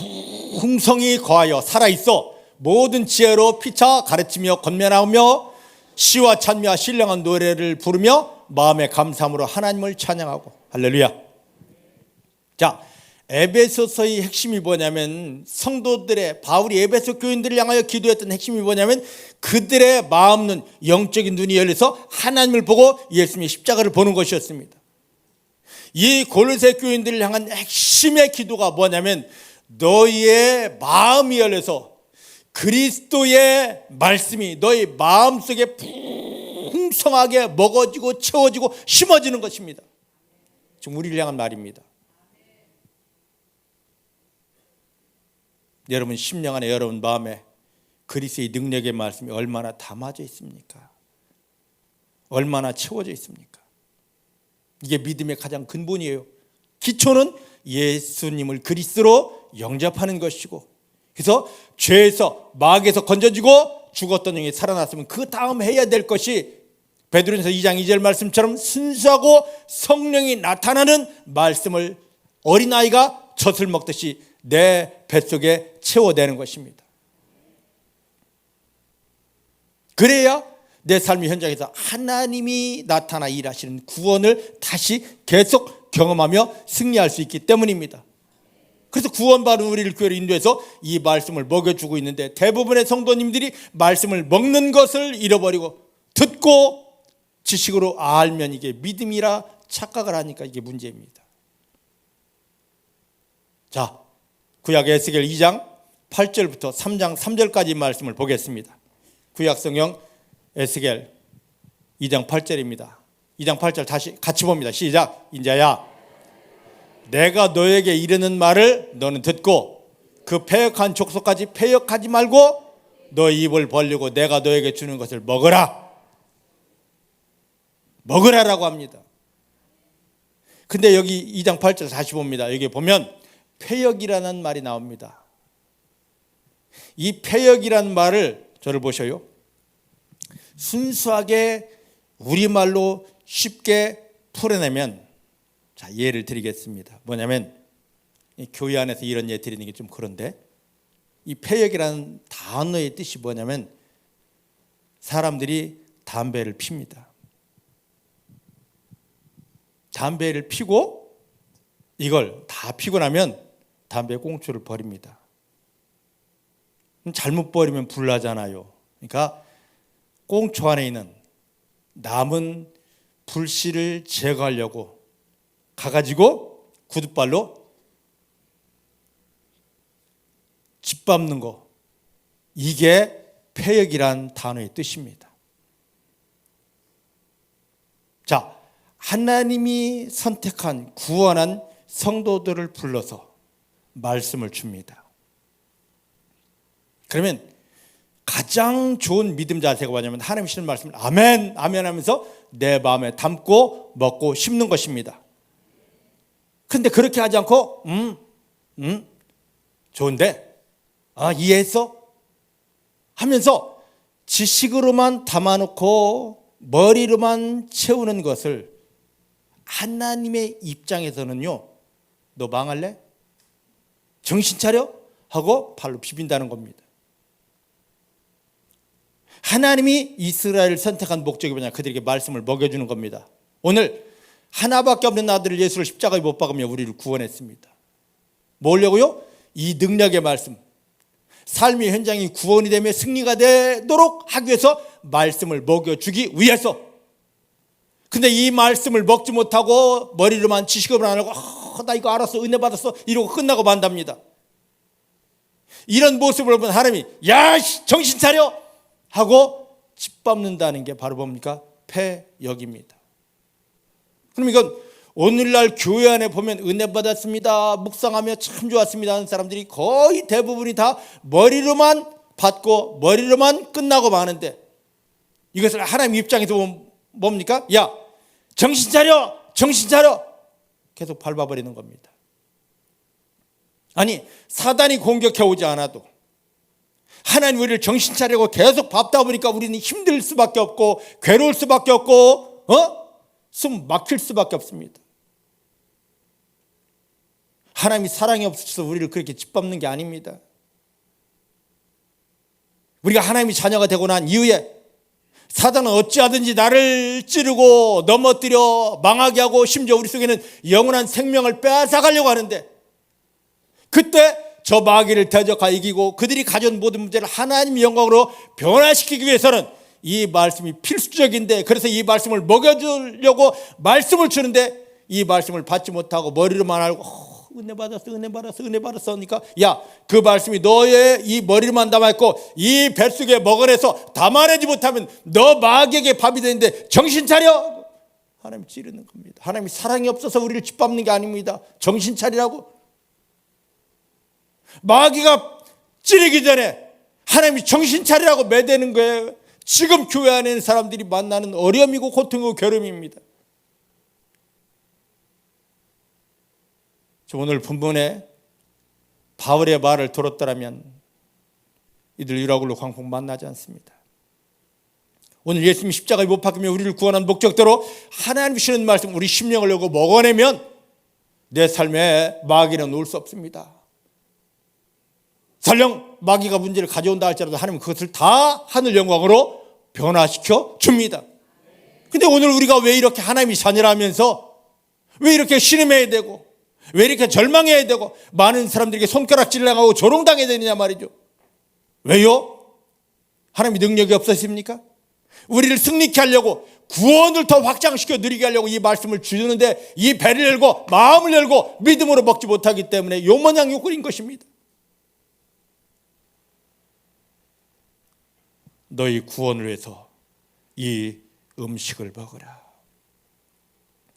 풍성히 거하여 살아있어 모든 지혜로 피차 가르치며 권면하며 시와 찬미와 신령한 노래를 부르며 마음의 감사함으로 하나님을 찬양하고. 할렐루야. 자, 에베소서의 핵심이 뭐냐면, 성도들의, 바울이 에베소 교인들을 향하여 기도했던 핵심이 뭐냐면, 그들의 마음은 영적인 눈이 열려서 하나님을 보고 예수님의 십자가를 보는 것이었습니다. 이 골로새 교인들을 향한 핵심의 기도가 뭐냐면, 너희의 마음이 열려서 그리스도의 말씀이 너희 마음속에 풍성하게 먹어지고 채워지고 심어지는 것입니다. 지금 우리를 향한 말입니다. 여러분 심령 안에, 여러분 마음에 그리스도의 능력의 말씀이 얼마나 담아져 있습니까? 얼마나 채워져 있습니까? 이게 믿음의 가장 근본이에요. 기초는 예수님을 그리스도로 영접하는 것이고, 그래서 죄에서 마귀에서 건져지고 죽었던 영이 살아났으면 그 다음 해야 될 것이 베드로전서 2장 2절 말씀처럼 순수하고 성령이 나타나는 말씀을 어린아이가 젖을 먹듯이 내 뱃속에 채워내는 것입니다. 그래야 내 삶의 현장에서 하나님이 나타나 일하시는 구원을 다시 계속 경험하며 승리할 수 있기 때문입니다. 그래서 구원받은 우리를 교회로 인도해서 이 말씀을 먹여주고 있는데, 대부분의 성도님들이 말씀을 먹는 것을 잃어버리고 듣고 지식으로 알면 이게 믿음이라 착각을 하니까 이게 문제입니다. 자, 구약 에스겔 2장 8절부터 3장 3절까지 말씀을 보겠습니다. 구약 성경 에스겔 2장 8절입니다. 2장 8절 다시 같이 봅니다. 시작. 인자야, 내가 너에게 이르는 말을 너는 듣고 그 패역한 족속까지 패역하지 말고 너의 입을 벌리고 내가 너에게 주는 것을 먹어라. 먹으라라고 합니다. 근데 여기 2장 8절 다시 봅니다. 여기 보면 패역이라는 말이 나옵니다. 이 패역이라는 말을 저를 보셔요. 순수하게 우리말로 쉽게 풀어내면, 자, 예를 드리겠습니다. 뭐냐면, 교회 안에서 이런 예 드리는 게 좀 그런데, 이 패역이라는 단어의 뜻이 뭐냐면, 사람들이 담배를 핍니다. 담배를 피고 이걸 다 피고 나면 담배 꽁초를 버립니다. 잘못 버리면 불나잖아요. 그러니까 꽁초 안에 있는 남은 불씨를 제거하려고 가가지고 구둣발로 짓밟는 거, 이게 패역이란 단어의 뜻입니다. 자, 하나님이 선택한 구원한 성도들을 불러서 말씀을 줍니다. 그러면 가장 좋은 믿음 자세가 뭐냐면 하나님 주시는 말씀을 아멘, 아멘 하면서 내 마음에 담고 먹고 씹는 것입니다. 근데 그렇게 하지 않고 좋은데 이해했어? 하면서 지식으로만 담아놓고 머리로만 채우는 것을 하나님의 입장에서는요, 너 망할래? 정신 차려? 하고 발로 비빈다는 겁니다. 하나님이 이스라엘을 선택한 목적이 뭐냐? 그들에게 말씀을 먹여주는 겁니다. 오늘 하나밖에 없는 아들을 예수를 십자가에 못 박으며 우리를 구원했습니다. 뭐려고요? 이 능력의 말씀, 삶의 현장이 구원이 되며 승리가 되도록 하기 위해서 말씀을 먹여주기 위해서. 근데 이 말씀을 먹지 못하고 머리로만 지식으로만 안 하고 나 이거 알았어, 은혜 받았어 이러고 끝나고 만답니다. 이런 모습을 보면 하나님이 야 정신 차려 하고 짓밟는다는 게 바로 뭡니까? 패역입니다. 그럼 이건 오늘날 교회 안에 보면 은혜 받았습니다, 묵상하며 참 좋았습니다 하는 사람들이 거의 대부분이 다 머리로만 받고 머리로만 끝나고 마는데, 이것을 하나님 입장에서 보면 뭡니까? 야 정신 차려, 정신 차려 계속 밟아버리는 겁니다. 아니 사단이 공격해 오지 않아도 하나님 우리를 정신 차리고 계속 밟다 보니까 우리는 힘들 수밖에 없고 괴로울 수밖에 없고 숨 막힐 수밖에 없습니다. 하나님이 사랑이 없어서 우리를 그렇게 짓밟는 게 아닙니다. 우리가 하나님의 자녀가 되고 난 이후에 사단은 어찌하든지 나를 찌르고 넘어뜨려 망하게 하고 심지어 우리 속에는 영원한 생명을 빼앗아가려고 하는데, 그때 저 마귀를 대적하여 이기고 그들이 가져온 모든 문제를 하나님의 영광으로 변화시키기 위해서는 이 말씀이 필수적인데, 그래서 이 말씀을 먹여주려고 말씀을 주는데 이 말씀을 받지 못하고 머리로만 알고 은혜 받았어, 은혜 받았어, 은혜 받았어 하니까 야 그 말씀이 너의 이 머리로만 담아있고 이 뱃속에 먹어내서 담아내지 못하면 너 마귀에게 밥이 되는데 정신 차려. 하나님이 찌르는 겁니다. 하나님이 사랑이 없어서 우리를 짓밟는 게 아닙니다. 정신 차리라고. 마귀가 찌르기 전에 하나님이 정신 차리라고 매대는 거예요. 지금 교회 안에 있는 사람들이 만나는 어려움이고 고통이고 괴로움입니다. 오늘 본문에 바울의 말을 들었더라면 이들 유라굴로 광풍 만나지 않습니다. 오늘 예수님이 십자가에 못 박히며 우리를 구원한 목적대로 하나님 주시는 말씀 우리 심령을 열고 먹어내면 내 삶에 마귀는 올 수 없습니다. 설령 마귀가 문제를 가져온다 할지라도 하나님은 그것을 다 하늘 영광으로 변화시켜 줍니다. 근데 오늘 우리가 왜 이렇게 하나님이 자녀라면서 왜 이렇게 신음해야 되고 왜 이렇게 절망해야 되고 많은 사람들에게 손가락질을 당하고 조롱당해야 되느냐 말이죠. 왜요? 하나님이 능력이 없으십니까? 우리를 승리케 하려고 구원을 더 확장시켜 누리게 하려고 이 말씀을 주는데 이 배를 열고 마음을 열고 믿음으로 먹지 못하기 때문에 요모양 요꿀인 것입니다. 너희 구원을 위해서 이 음식을 먹으라.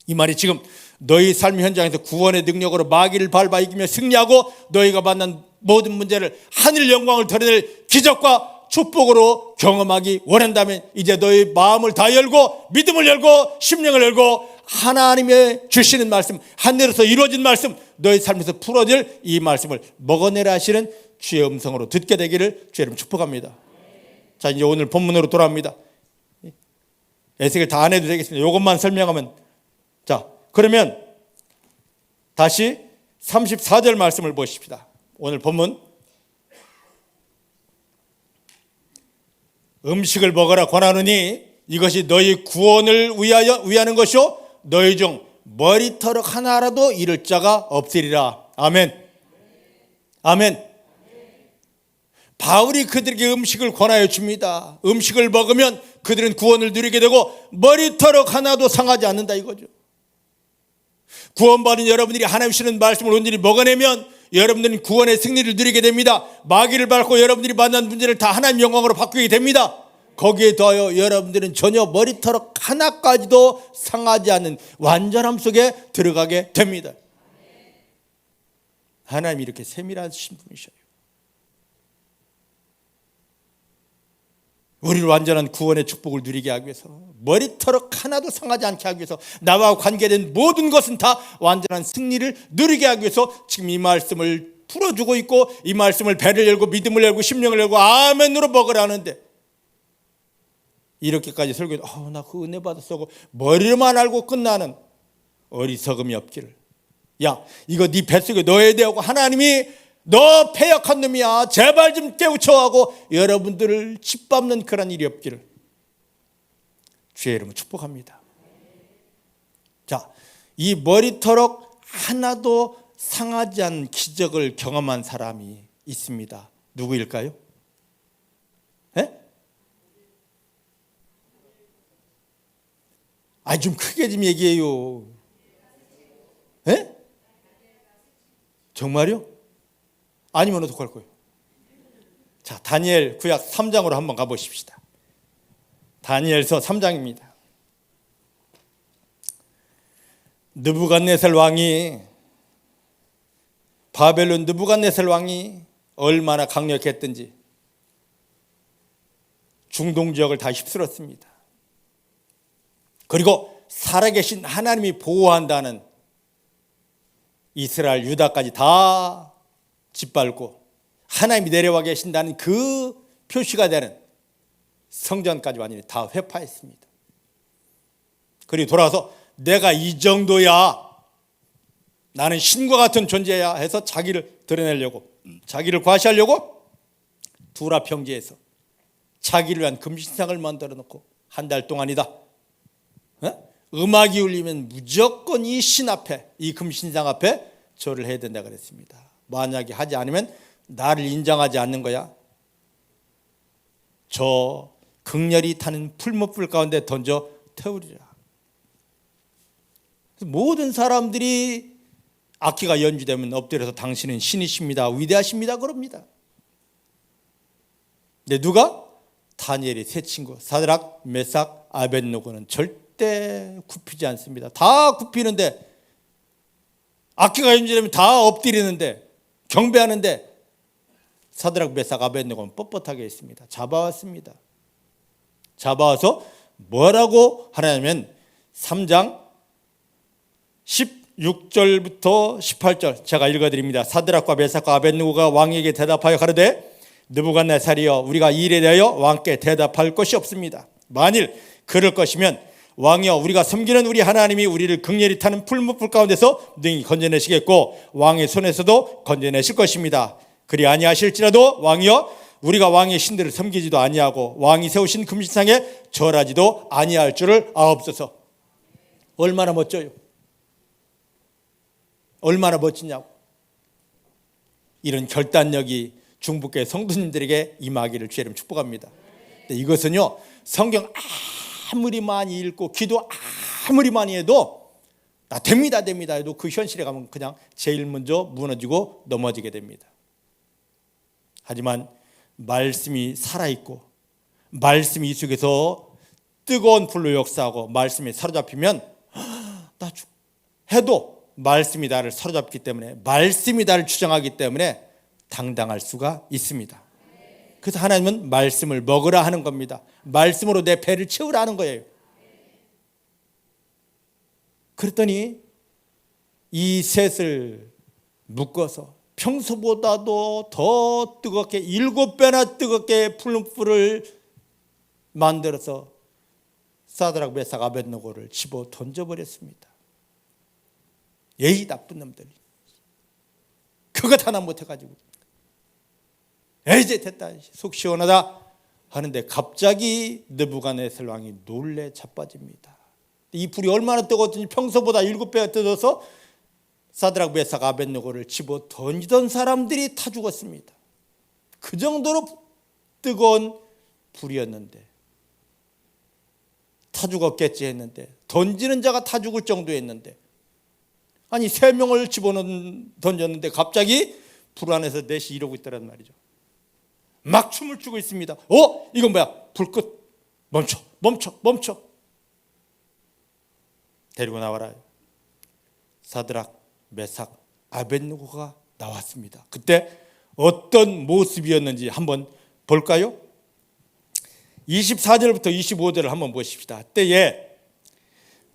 이 말이 지금 너희 삶 현장에서 구원의 능력으로 마귀를 밟아 이기며 승리하고 너희가 만난 모든 문제를 하늘 영광을 드러낼 기적과 축복으로 경험하기 원한다면 이제 너희 마음을 다 열고 믿음을 열고 심령을 열고 하나님의 주시는 말씀, 하늘에서 이루어진 말씀, 너희 삶에서 풀어질 이 말씀을 먹어내라 하시는 주의 음성으로 듣게 되기를 주의 이름 축복합니다. 자, 이제 오늘 본문으로 돌아옵니다. 예식을 다 안 해도 되겠습니다. 이것만 설명하면. 자, 그러면 다시 34절 말씀을 보십시다. 오늘 본문. 음식을 먹어라 권하느니 이것이 너희 구원을 위하는 것이요 너희 중 머리털 하나라도 잃을 자가 없으리라. 아멘. 아멘. 바울이 그들에게 음식을 권하여 줍니다. 음식을 먹으면 그들은 구원을 누리게 되고 머리털 하나도 상하지 않는다 이거죠. 구원받은 여러분들이 하나님 주시는 말씀을 온전히 먹어내면 여러분들은 구원의 승리를 누리게 됩니다. 마귀를 밟고 여러분들이 만난 문제를 다 하나님 영광으로 바꾸게 됩니다. 거기에 더하여 여러분들은 전혀 머리털 하나까지도 상하지 않는 완전함 속에 들어가게 됩니다. 하나님이 이렇게 세밀하신 분이셔요. 우리를 완전한 구원의 축복을 누리게 하기 위해서, 머리털 하나도 상하지 않게 하기 위해서, 나와 관계된 모든 것은 다 완전한 승리를 누리게 하기 위해서 지금 이 말씀을 풀어주고 있고, 이 말씀을 배를 열고 믿음을 열고 심령을 열고 아멘으로 먹으라는데, 이렇게까지 설교해 나 그 은혜 받았어 머리로만 알고 끝나는 어리석음이 없기를. 야, 이거 네 뱃속에 넣어야 되고, 하나님이 너 패역한 놈이야, 제발 좀 깨우쳐 하고 여러분들을 짓밟는 그런 일이 없기를 주의 이름으로 축복합니다. 자, 이 머리털 하나도 상하지 않은 기적을 경험한 사람이 있습니다. 누구일까요? 좀 크게 좀 얘기해요. 정말요? 아니면 어떡할 거예요? 자, 다니엘 구약 3장으로 한번 가보십시다. 다니엘서 3장입니다. 느부갓네살 왕이, 바벨론 느부갓네살 왕이 얼마나 강력했든지 중동 지역을 다 휩쓸었습니다. 그리고 살아계신 하나님이 보호한다는 이스라엘, 유다까지 다 짓밟고 하나님이 내려와 계신다는 그 표시가 되는 성전까지 완전히 다 회파했습니다. 그리고 돌아와서 내가 이 정도야, 나는 신과 같은 존재야 해서 자기를 드러내려고, 자기를 과시하려고 두라 평지에서 자기를 위한 금신상을 만들어 놓고 한 달 동안이다, 음악이 울리면 무조건 이 신 앞에, 이 금신상 앞에 절을 해야 된다 그랬습니다. 만약에 하지 않으면 나를 인정하지 않는 거야. 저 극렬히 타는 풀무불 가운데 던져 태우리라. 모든 사람들이 악기가 연주되면 엎드려서 당신은 신이십니다, 위대하십니다 그럽니다. 근데 누가? 다니엘의 세 친구 사드락, 메삭, 아벳느고는 절대 굽히지 않습니다. 다 굽히는데, 악기가 연주되면 다 엎드리는데, 경배하는데, 사드락, 메삭, 아벳느고는 뻣뻣하게 있습니다. 잡아왔습니다. 잡아와서 뭐라고 하냐면 3장 16절부터 18절 제가 읽어드립니다. 사드락과 메삭과 아벳느고가 왕에게 대답하여 가로되 느부갓네살이여, 우리가 이 일에 대하여 왕께 대답할 것이 없습니다. 만일 그럴 것이면 왕이여, 우리가 섬기는 우리 하나님이 우리를 극렬히 타는 풀무불 가운데서 능히 건져내시겠고 왕의 손에서도 건져내실 것입니다. 그리 아니하실지라도 왕이여, 우리가 왕의 신들을 섬기지도 아니하고 왕이 세우신 금신상에 절하지도 아니할 줄을 아옵소서. 얼마나 멋져요. 얼마나 멋지냐고. 이런 결단력이 중북교회 성도님들에게 임하기를 주의 이름 축복합니다. 이것은요, 성경 아무리 많이 읽고 기도 아무리 많이 해도 나 됩니다 해도 그 현실에 가면 그냥 제일 먼저 무너지고 넘어지게 됩니다. 하지만 말씀이 살아있고 말씀이 이 속에서 뜨거운 불로 역사하고 말씀에 사로잡히면 나 해도 말씀이 나를 사로잡기 때문에, 말씀이 나를 주장하기 때문에 당당할 수가 있습니다. 그래서 하나님은 말씀을 먹으라 하는 겁니다. 말씀으로 내 배를 채우라 하는 거예요. 그랬더니 이 셋을 묶어서 평소보다도 더 뜨겁게, 7배나 뜨겁게 풀무불을 만들어서 사드락, 메삭, 아벳느고를 집어 던져버렸습니다. 예의 나쁜 놈들이 그것 하나 못해가지고 이제 됐다, 속 시원하다 하는데 갑자기 느부갓네살 왕이 놀래 자빠집니다. 이 불이 얼마나 뜨거웠더니 평소보다 7배가 뜨거워서 사드락, 메삭, 아벳느고를 집어 던지던 사람들이 타 죽었습니다. 그 정도로 뜨거운 불이었는데, 타 죽었겠지 했는데, 던지는 자가 타 죽을 정도였는데 아니 3명을 던졌는데 갑자기 불 안에서 넷이 이러고 있다란 말이죠. 막 춤을 추고 있습니다. 이건 뭐야? 불 끝. 멈춰. 데리고 나와라. 사드락, 메삭, 아벳느고가 나왔습니다. 그때 어떤 모습이었는지 한번 볼까요? 24절부터 25절을 한번 보십시다. 때에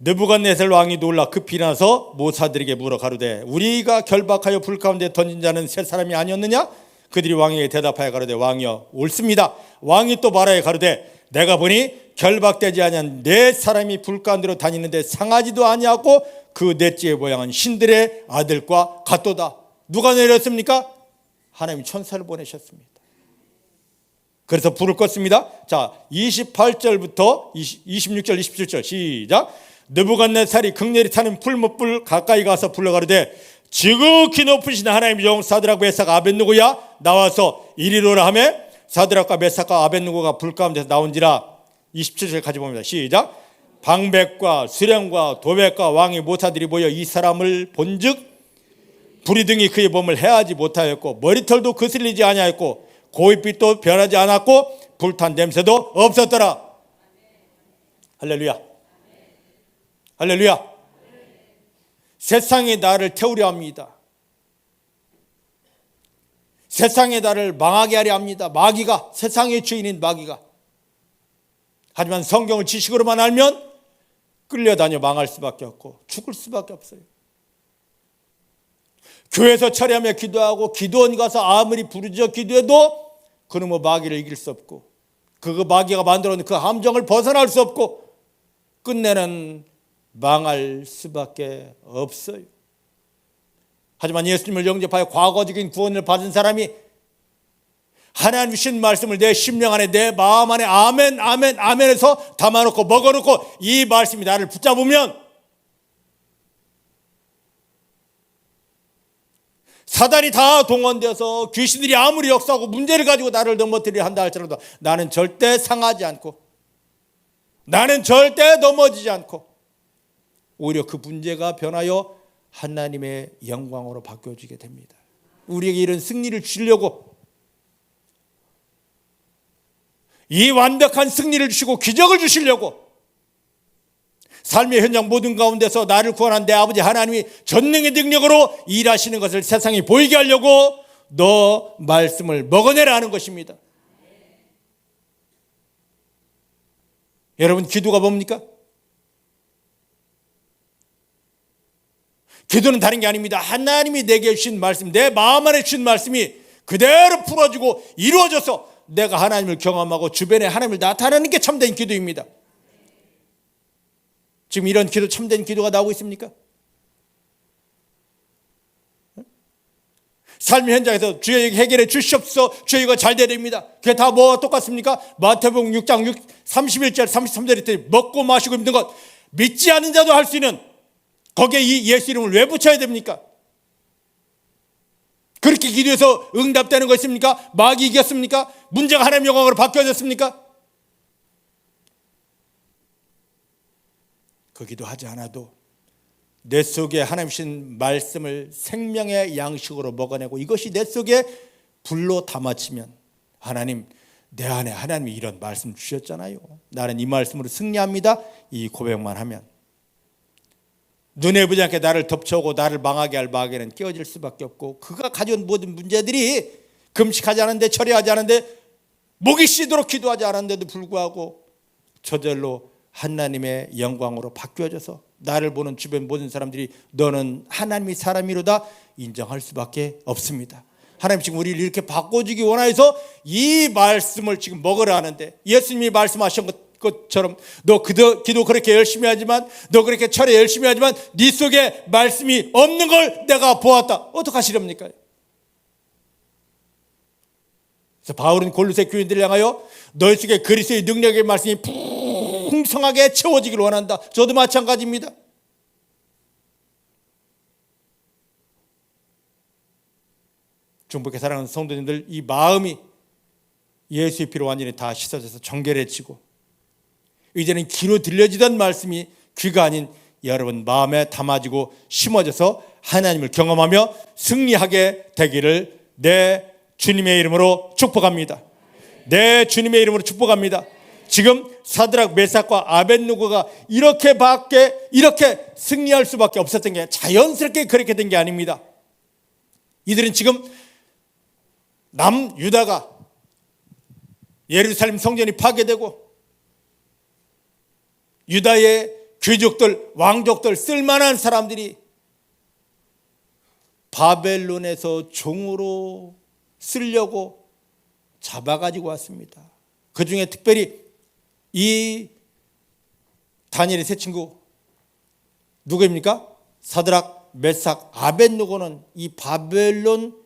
느부갓네살 왕이 놀라 급히 일어나서 모사들에게 물어 가로되 우리가 결박하여 불 가운데 던진 자는 세 사람이 아니었느냐? 그들이 왕에게 대답하여 가로되 왕이여 옳습니다. 왕이 또 말하여 가로되 내가 보니 결박되지 아니한 네 사람이 불 가운데로 다니는데 상하지도 아니하고 그 넷째의 모양은 신들의 아들과 같도다. 누가 내렸습니까? 하나님이 천사를 보내셨습니다. 그래서 불을 껐습니다. 자, 28절부터 26절 27절 시작. 느부갓네살이 극렬히 타는 풀무불 가까이 가서 불러가로되 지극히 높으신 하나님의 종 사드락 메삭 아벳느고야 나와서 이리로라 하며 사드락과 메삭과 아벳느고가 불 가운데서 나온지라. 27절 가지 봅니다. 시작. 방백과 수령과 도백과 왕의 모사들이 모여 이 사람을 본즉 불이 등이 그의 몸을 해하지 못하였고 머리털도 거슬리지 아니하였고 고깃빛도 변하지 않았고 불탄 냄새도 없었더라. 할렐루야. 할렐루야. 세상이 나를 태우려 합니다. 세상이 나를 망하게 하려 합니다. 마귀가, 세상의 주인인 마귀가. 하지만 성경을 지식으로만 알면 끌려다녀 망할 수밖에 없고 죽을 수밖에 없어요. 교회에서 철회하며 기도하고 기도원 가서 아무리 부르짖어 기도해도 그놈의 마귀를 이길 수 없고 그 마귀가 만들어놓은 그 함정을 벗어날 수 없고 끝내는 망할 수밖에 없어요. 하지만 예수님을 영접하여 과거적인 구원을 받은 사람이 하나님 주신 말씀을 내 심령 안에 내 마음 안에 아멘 아멘 아멘에서 담아놓고 먹어놓고 이 말씀이 나를 붙잡으면 사단이 다 동원되어서 귀신들이 아무리 역사하고 문제를 가지고 나를 넘어뜨리려 한다 할지라도 나는 절대 상하지 않고 나는 절대 넘어지지 않고 오히려 그 문제가 변하여 하나님의 영광으로 바뀌어지게 됩니다. 우리에게 이런 승리를 주려고 이 완벽한 승리를 주시고 기적을 주시려고 삶의 현장 모든 가운데서 나를 구원한 내 아버지 하나님이 전능의 능력으로 일하시는 것을 세상에 보이게 하려고 너 말씀을 먹어내라 하는 것입니다. 여러분 기도가 뭡니까? 기도는 다른 게 아닙니다. 하나님이 내게 주신 말씀, 내 마음 안에 주신 말씀이 그대로 풀어지고 이루어져서 내가 하나님을 경험하고 주변에 하나님을 나타내는 게 참된 기도입니다. 지금 이런 기도, 참된 기도가 나오고 있습니까? 삶의 현장에서 주의 해결해 주시옵소서, 주의 이거 잘 되야 됩니다. 그게 다 뭐가 똑같습니까? 마태복음 6장 31절 33절에 있더니 먹고 마시고 힘든 것 믿지 않은 자도 할 수 있는 거기에 이 예수 이름을 왜 붙여야 됩니까? 그렇게 기도해서 응답되는 거 있습니까? 마귀 이겼습니까? 문제가 하나님의 영광으로 바뀌어졌습니까? 그 기도하지 않아도 내 속에 하나님 주신 말씀을 생명의 양식으로 먹어내고 이것이 내 속에 불로 담아치면 하나님, 내 안에 하나님이 이런 말씀 주셨잖아요. 나는 이 말씀으로 승리합니다. 이 고백만 하면 눈에 보지 않게 나를 덮쳐오고 나를 망하게 할 마귀는 깨어질 수밖에 없고 그가 가져온 모든 문제들이 금식하지 않은데 철회하지 않은데 목이 쉬도록 기도하지 않았는데도 불구하고 저절로 하나님의 영광으로 바뀌어져서 나를 보는 주변 모든 사람들이 너는 하나님의 사람이로다 인정할 수밖에 없습니다. 하나님 지금 우리를 이렇게 바꿔주기 원해서 이 말씀을 지금 먹으라 하는데 예수님이 말씀하신 것처럼 너 기도 그렇게 열심히 하지만 너 그렇게 철회 열심히 하지만 네 속에 말씀이 없는 걸 내가 보았다. 어떡하시렵니까? 그래서 바울은 골로새 교인들을 향하여 너희 속에 그리스도의 능력의 말씀이 풍성하게 채워지길 원한다. 저도 마찬가지입니다. 중복해 사랑하는 성도님들, 이 마음이 예수의 피로 완전히 다 씻어져서 정결해지고 이제는 귀로 들려지던 말씀이 귀가 아닌 여러분 마음에 담아지고 심어져서 하나님을 경험하며 승리하게 되기를 내 주님의 이름으로 축복합니다. 내 주님의 이름으로 축복합니다. 지금 사드락 메삭과 아벳느고가 이렇게 승리할 수밖에 없었던 게 자연스럽게 그렇게 된 게 아닙니다. 이들은 지금 남유다가 예루살렘 성전이 파괴되고 유다의 귀족들, 왕족들, 쓸만한 사람들이 바벨론에서 종으로 쓰려고 잡아가지고 왔습니다. 그 중에 특별히 이 다니엘의 세 친구 누구입니까? 사드락, 메삭, 아벳느고는 이 바벨론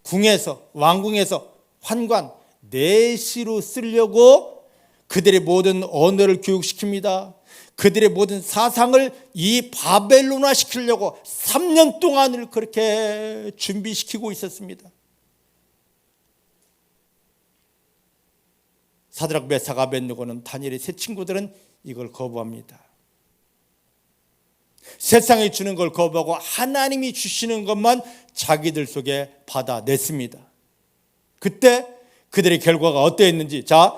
궁에서, 왕궁에서 환관, 내시로 쓰려고 그들의 모든 언어를 교육시킵니다. 그들의 모든 사상을 이 바벨론화 시키려고 3년 동안을 그렇게 준비시키고 있었습니다. 사드락, 메삭, 아벳느고는 다니엘의 세 친구들은 이걸 거부합니다. 세상이 주는 걸 거부하고 하나님이 주시는 것만 자기들 속에 받아냈습니다. 그때 그들의 결과가 어떠했는지, 자,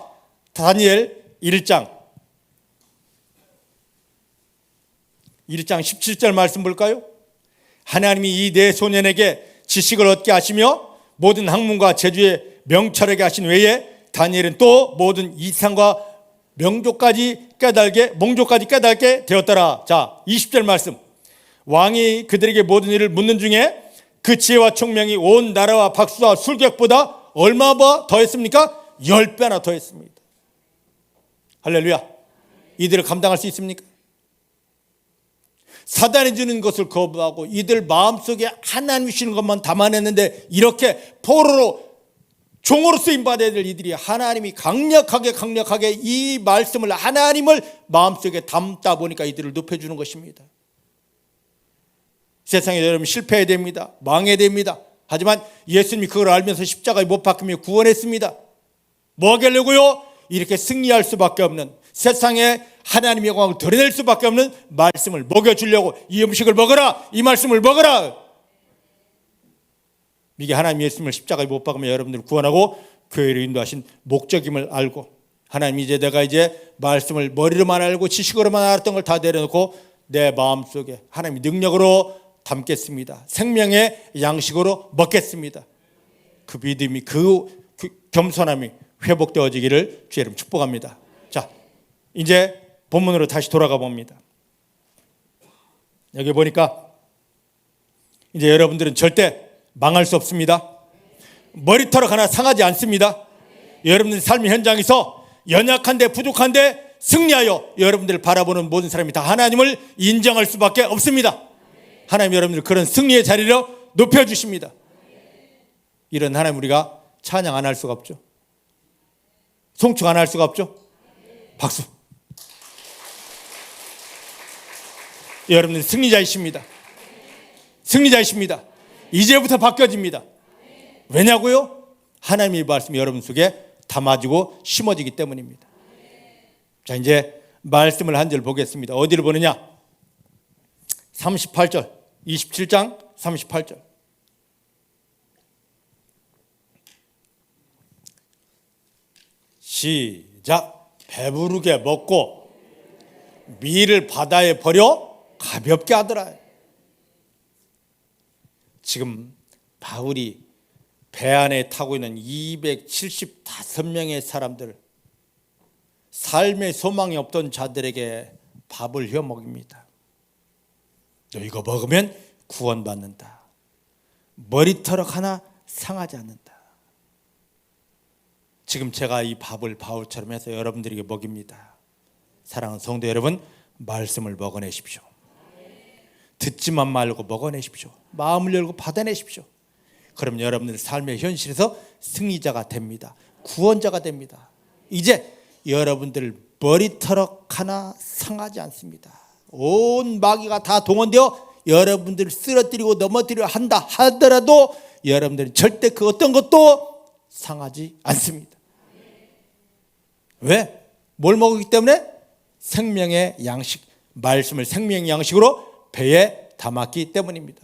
다니엘 1장 17절 말씀 볼까요? 하나님이 이 네 소년에게 지식을 얻게 하시며 모든 학문과 재주에 명철하게 하신 외에 다니엘은 또 모든 이상과 몽조까지 깨달게 되었더라. 자, 20절 말씀. 왕이 그들에게 모든 일을 묻는 중에 그 지혜와 총명이 온 나라와 박수와 술객보다 얼마나 더했습니까? 10배나 더했습니다. 할렐루야. 이들을 감당할 수 있습니까? 사단이 주는 것을 거부하고 이들 마음속에 하나님이 주시는 것만 담아냈는데 이렇게 포로로 종으로 쓰임받아야 될 이들이 하나님이 강력하게 이 말씀을, 하나님을 마음속에 담다 보니까 이들을 높여주는 것입니다. 세상에 여러분 실패해야 됩니다. 망해야 됩니다. 하지만 예수님이 그걸 알면서 십자가에 못 박히며 구원했습니다. 뭐 하려고요? 이렇게 승리할 수밖에 없는, 세상에 하나님의 영광을 드러낼 수밖에 없는 말씀을 먹여주려고 이 음식을 먹어라, 이 말씀을 먹어라. 이게 하나님 예수님을 십자가에 못 박으며 여러분들을 구원하고 교회로 인도하신 목적임을 알고, 하나님 내가 말씀을 머리로만 알고 지식으로만 알았던 걸 다 내려놓고 내 마음속에 하나님의 능력으로 담겠습니다. 생명의 양식으로 먹겠습니다. 그 믿음이, 그 겸손함이 회복되어지기를 주의 이름 축복합니다. 자, 이제 본문으로 다시 돌아가 봅니다. 여기 보니까 이제 여러분들은 절대 망할 수 없습니다. 머리털 하나 상하지 않습니다. 여러분들 삶의 현장에서 연약한데 부족한데 승리하여 여러분들을 바라보는 모든 사람이 다 하나님을 인정할 수밖에 없습니다. 하나님 여러분들 그런 승리의 자리로 높여주십니다. 이런 하나님 우리가 찬양 안 할 수가 없죠. 송축 안 할 수가 없죠. 박수. 여러분들 승리자이십니다. 승리자이십니다. 이제부터 바뀌어집니다. 왜냐고요? 하나님의 말씀이 여러분 속에 담아지고 심어지기 때문입니다. 자, 이제 말씀을 한 절 보겠습니다. 어디를 보느냐? 38절, 27장 38절. 시작. 배부르게 먹고 밀을 바다에 버려 가볍게 하더라. 지금 바울이 배 안에 타고 있는 275명의 사람들, 삶의 소망이 없던 자들에게 밥을 혀 먹입니다. 너 이거 먹으면 구원받는다. 머리털 하나 상하지 않는다. 지금 제가 이 밥을 바울처럼 해서 여러분들에게 먹입니다. 사랑하는 성도 여러분, 말씀을 먹어내십시오. 듣지만 말고 먹어내십시오. 마음을 열고 받아내십시오. 그럼 여러분들 삶의 현실에서 승리자가 됩니다. 구원자가 됩니다. 이제 여러분들 머리털 하나 상하지 않습니다. 온 마귀가 다 동원되어 여러분들을 쓰러뜨리고 넘어뜨리려 한다 하더라도 여러분들은 절대 그 어떤 것도 상하지 않습니다. 왜? 뭘 먹었기 때문에? 생명의 양식, 말씀을 생명 양식으로 배에 담았기 때문입니다.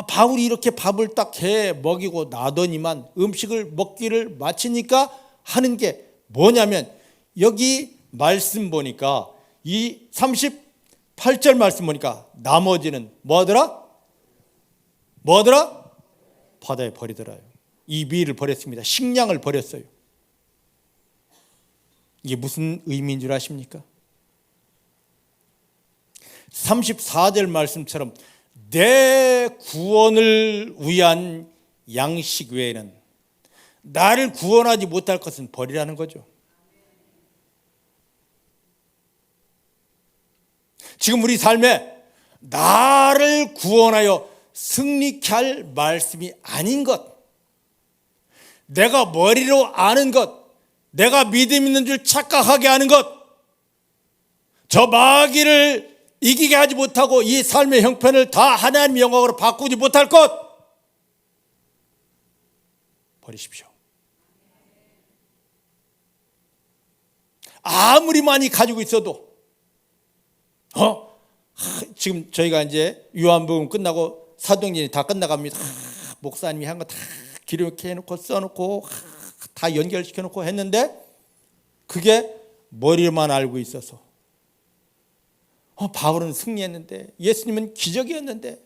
바울이 이렇게 밥을 딱 해 먹이고 나더니만 음식을 먹기를 마치니까 하는 게 뭐냐면, 여기 말씀 보니까 이 38절 말씀 보니까 나머지는 뭐하더라? 바다에 버리더라요. 이 미를 버렸습니다. 식량을 버렸어요. 이게 무슨 의미인 줄 아십니까? 34절 말씀처럼 내 구원을 위한 양식 외에는 나를 구원하지 못할 것은 버리라는 거죠. 지금 우리 삶에 나를 구원하여 승리케 할 말씀이 아닌 것, 내가 머리로 아는 것, 내가 믿음 있는 줄 착각하게 하는 것, 저 마귀를 이기게 하지 못하고 이 삶의 형편을 다 하나님의 영광으로 바꾸지 못할 것, 버리십시오. 아무리 많이 가지고 있어도 지금 저희가 이제 요한복음 끝나고 사도행전이 다 끝나갑니다. 목사님이 한 거 다 기록해 해놓고 써놓고 다 연결시켜 놓고 했는데 그게 머리만 알고 있어서 바울은 승리했는데, 예수님은 기적이었는데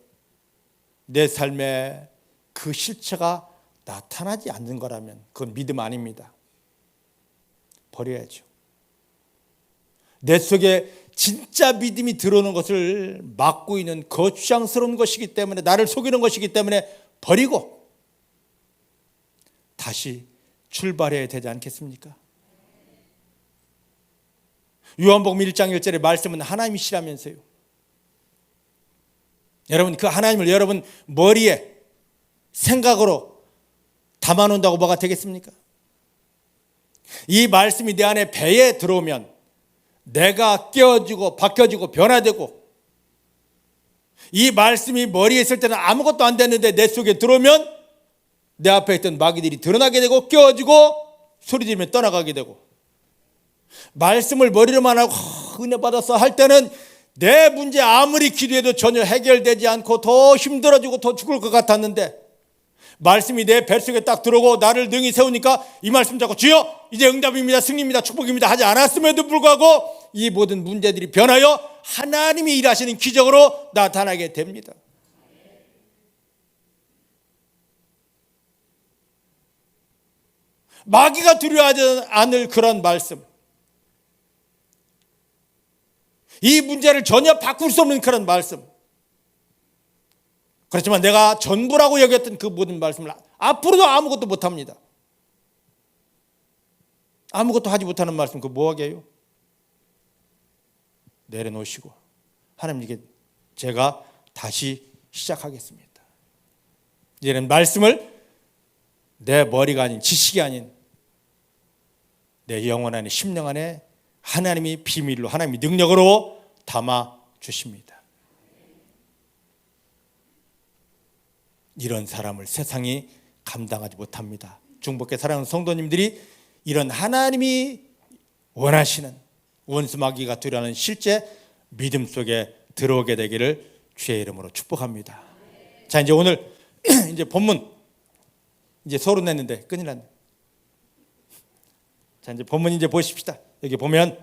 내 삶에 그 실체가 나타나지 않는 거라면 그건 믿음 아닙니다. 버려야죠. 내 속에 진짜 믿음이 들어오는 것을 막고 있는 거추장스러운 것이기 때문에, 나를 속이는 것이기 때문에 버리고 다시 출발해야 되지 않겠습니까? 요한복음 1장 1절의 말씀은 하나님이시라면서요. 여러분, 그 하나님을 여러분 머리에 생각으로 담아놓는다고 뭐가 되겠습니까? 이 말씀이 내 안에 배에 들어오면 내가 깨어지고 바뀌어지고 변화되고, 이 말씀이 머리에 있을 때는 아무것도 안 됐는데 내 속에 들어오면 내 앞에 있던 마귀들이 드러나게 되고 깨어지고 소리지르며 떠나가게 되고, 말씀을 머리로만 하고 은혜 받았어 할 때는 내 문제 아무리 기도해도 전혀 해결되지 않고 더 힘들어지고 더 죽을 것 같았는데, 말씀이 내 뱃속에 딱 들어오고 나를 능히 세우니까 이 말씀 잡고 주여 이제 응답입니다, 승리입니다, 축복입니다 하지 않았음에도 불구하고 이 모든 문제들이 변하여 하나님이 일하시는 기적으로 나타나게 됩니다. 마귀가 두려워하지 않을 그런 말씀, 이 문제를 전혀 바꿀 수 없는 그런 말씀, 그렇지만 내가 전부라고 여겼던 그 모든 말씀을 앞으로도 아무것도 못합니다. 아무것도 하지 못하는 말씀, 그거 뭐하게 해요? 내려놓으시고 하나님께 제가 다시 시작하겠습니다. 이제는 말씀을 내 머리가 아닌, 지식이 아닌 내 영혼 안에, 심령 안에 하나님이 비밀로, 하나님이 능력으로 담아 주십니다. 이런 사람을 세상이 감당하지 못합니다. 중복계 사랑하는 성도님들이 이런 하나님이 원하시는, 원수 마귀가 두려워하는 실제 믿음 속에 들어오게 되기를 주의 이름으로 축복합니다. 자, 이제 오늘 이제 본문 이제 서론 냈는데 큰일 났네. 자, 이제 본문 이제 보십시다. 여기 보면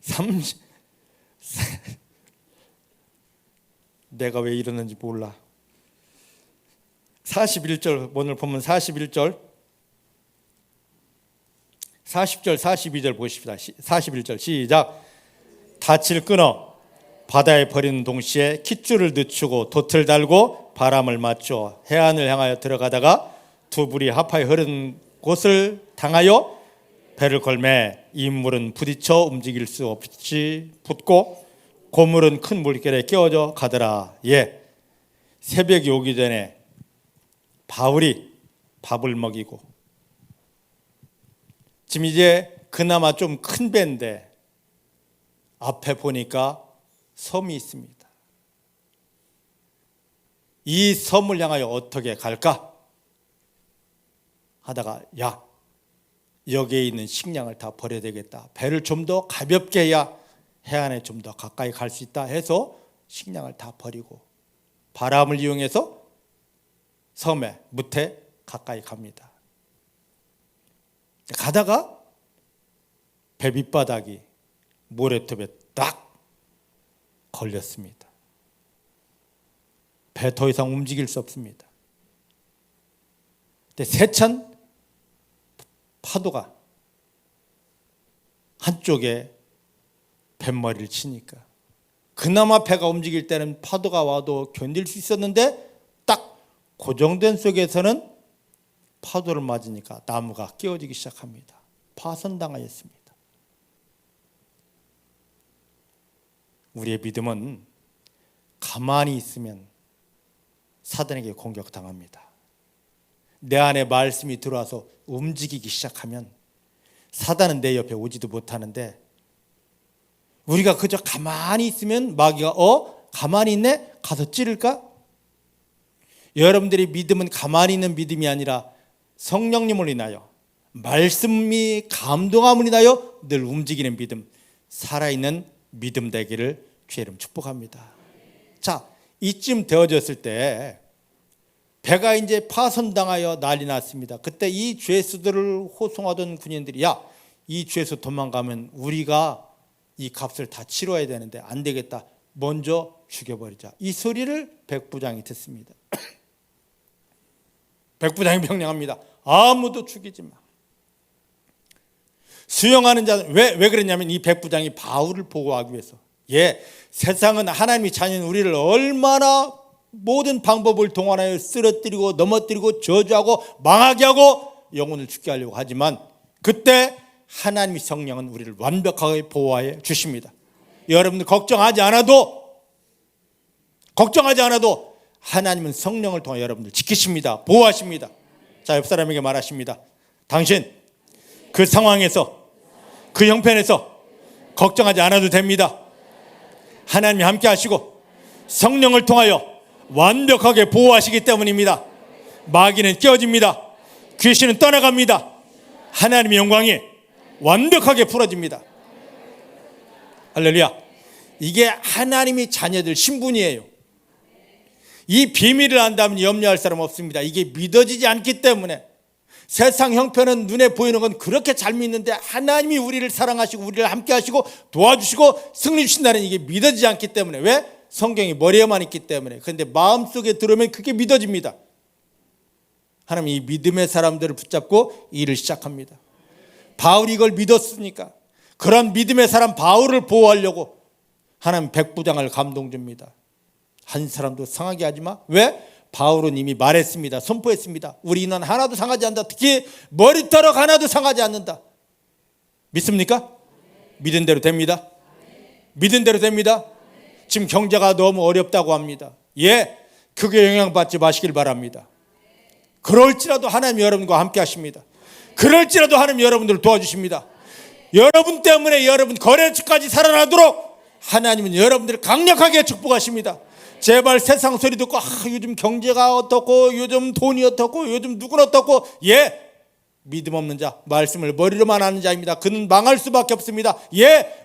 30 내가 왜 이러는지 몰라. 41절, 오늘 보면 41절, 40절, 42절 보십시다. 41절 시작. 닻을 끊어 바다에 버리는 동시에 깃줄을 늦추고 돛을 달고 바람을 맞춰 해안을 향하여 들어가다가 두 불이 합하여 흐르는 곳을 당하여 배를 걸매 인물은 부딪혀 움직일 수 없이 붙고 고물은 큰 물결에 끼어져 가더라. 예, 새벽이 오기 전에 바울이 밥을 먹이고, 지금 이제 그나마 좀 큰 배인데 앞에 보니까 섬이 있습니다. 이 섬을 향하여 어떻게 갈까 하다가, 야, 여기에 있는 식량을 다 버려야 되겠다. 배를 좀 더 가볍게 해야 해안에 좀 더 가까이 갈 수 있다 해서 식량을 다 버리고 바람을 이용해서 섬에 무태 가까이 갑니다. 가다가 배 밑바닥이 모래톱에 딱 걸렸습니다. 배 더 이상 움직일 수 없습니다. 근데 세찬 파도가 한쪽에 뱃머리를 치니까 그나마 배가 움직일 때는 파도가 와도 견딜 수 있었는데 딱 고정된 속에서는 파도를 맞으니까 나무가 깨어지기 시작합니다. 파손당하였습니다. 우리의 믿음은 가만히 있으면 사단에게 공격당합니다. 내 안에 말씀이 들어와서 움직이기 시작하면 사단은 내 옆에 오지도 못하는데 우리가 그저 가만히 있으면 마귀가 가만히 있네? 가서 찌를까? 여러분들의 믿음은 가만히 있는 믿음이 아니라 성령님을 인하여 말씀이 감동함을 인하여 늘 움직이는 믿음, 살아있는 믿음 되기를 주의 이름 축복합니다. 자, 이쯤 되어졌을 때 배가 이제 파손당하여 난리 났습니다. 그때 이 죄수들을 호송하던 군인들이 이 죄수 도망가면 우리가 이 값을 다 치러야 되는데 안 되겠다. 먼저 죽여버리자. 이 소리를 백부장이 듣습니다. 백부장이 명령합니다. 아무도 죽이지 마. 수용하는 자는 왜 그랬냐면 이 백부장이 바울을 보호하기 위해서. 세상은 하나님이 자녀인 우리를 얼마나 모든 방법을 동원하여 쓰러뜨리고 넘어뜨리고 저주하고 망하게 하고 영혼을 죽게 하려고 하지만 그때 하나님의 성령은 우리를 완벽하게 보호해 주십니다. 여러분들 걱정하지 않아도 하나님은 성령을 통해 여러분들 지키십니다. 보호하십니다. 자, 옆 사람에게 말하십니다. 당신 그 상황에서 그 형편에서 걱정하지 않아도 됩니다. 하나님이 함께 하시고 성령을 통하여 완벽하게 보호하시기 때문입니다. 마귀는 깨어집니다. 귀신은 떠나갑니다. 하나님의 영광이 완벽하게 풀어집니다. 할렐루야. 이게 하나님의 자녀들 신분이에요. 이 비밀을 안다면 염려할 사람 없습니다. 이게 믿어지지 않기 때문에 세상 형편은 눈에 보이는 건 그렇게 잘 믿는데 하나님이 우리를 사랑하시고 우리를 함께 하시고 도와주시고 승리 주신다는 이게 믿어지지 않기 때문에 왜? 성경이 머리에만 있기 때문에. 그런데 마음속에 들어오면 그게 믿어집니다. 하나님이 이 믿음의 사람들을 붙잡고 일을 시작합니다. 바울이 이걸 믿었으니까 그런 믿음의 사람 바울을 보호하려고 하나님 백부장을 감동 줍니다. 한 사람도 상하게 하지 마. 왜? 바울은 이미 말했습니다. 선포했습니다. 우리 인원 하나도 상하지 않는다. 특히 머리털 하나도 상하지 않는다. 믿습니까? 믿은 대로 됩니다. 믿은 대로 됩니다. 지금 경제가 너무 어렵다고 합니다. 그게 영향받지 마시길 바랍니다. 그럴지라도 하나님 여러분과 함께 하십니다. 그럴지라도 하나님 여러분들을 도와주십니다. 여러분 때문에 여러분 거래처까지 살아나도록 하나님은 여러분들을 강력하게 축복하십니다. 제발 세상 소리 듣고 요즘 경제가 어떻고 요즘 돈이 어떻고 요즘 누구는 어떻고 믿음 없는 자, 말씀을 머리로만 아는 자입니다. 그는 망할 수밖에 없습니다.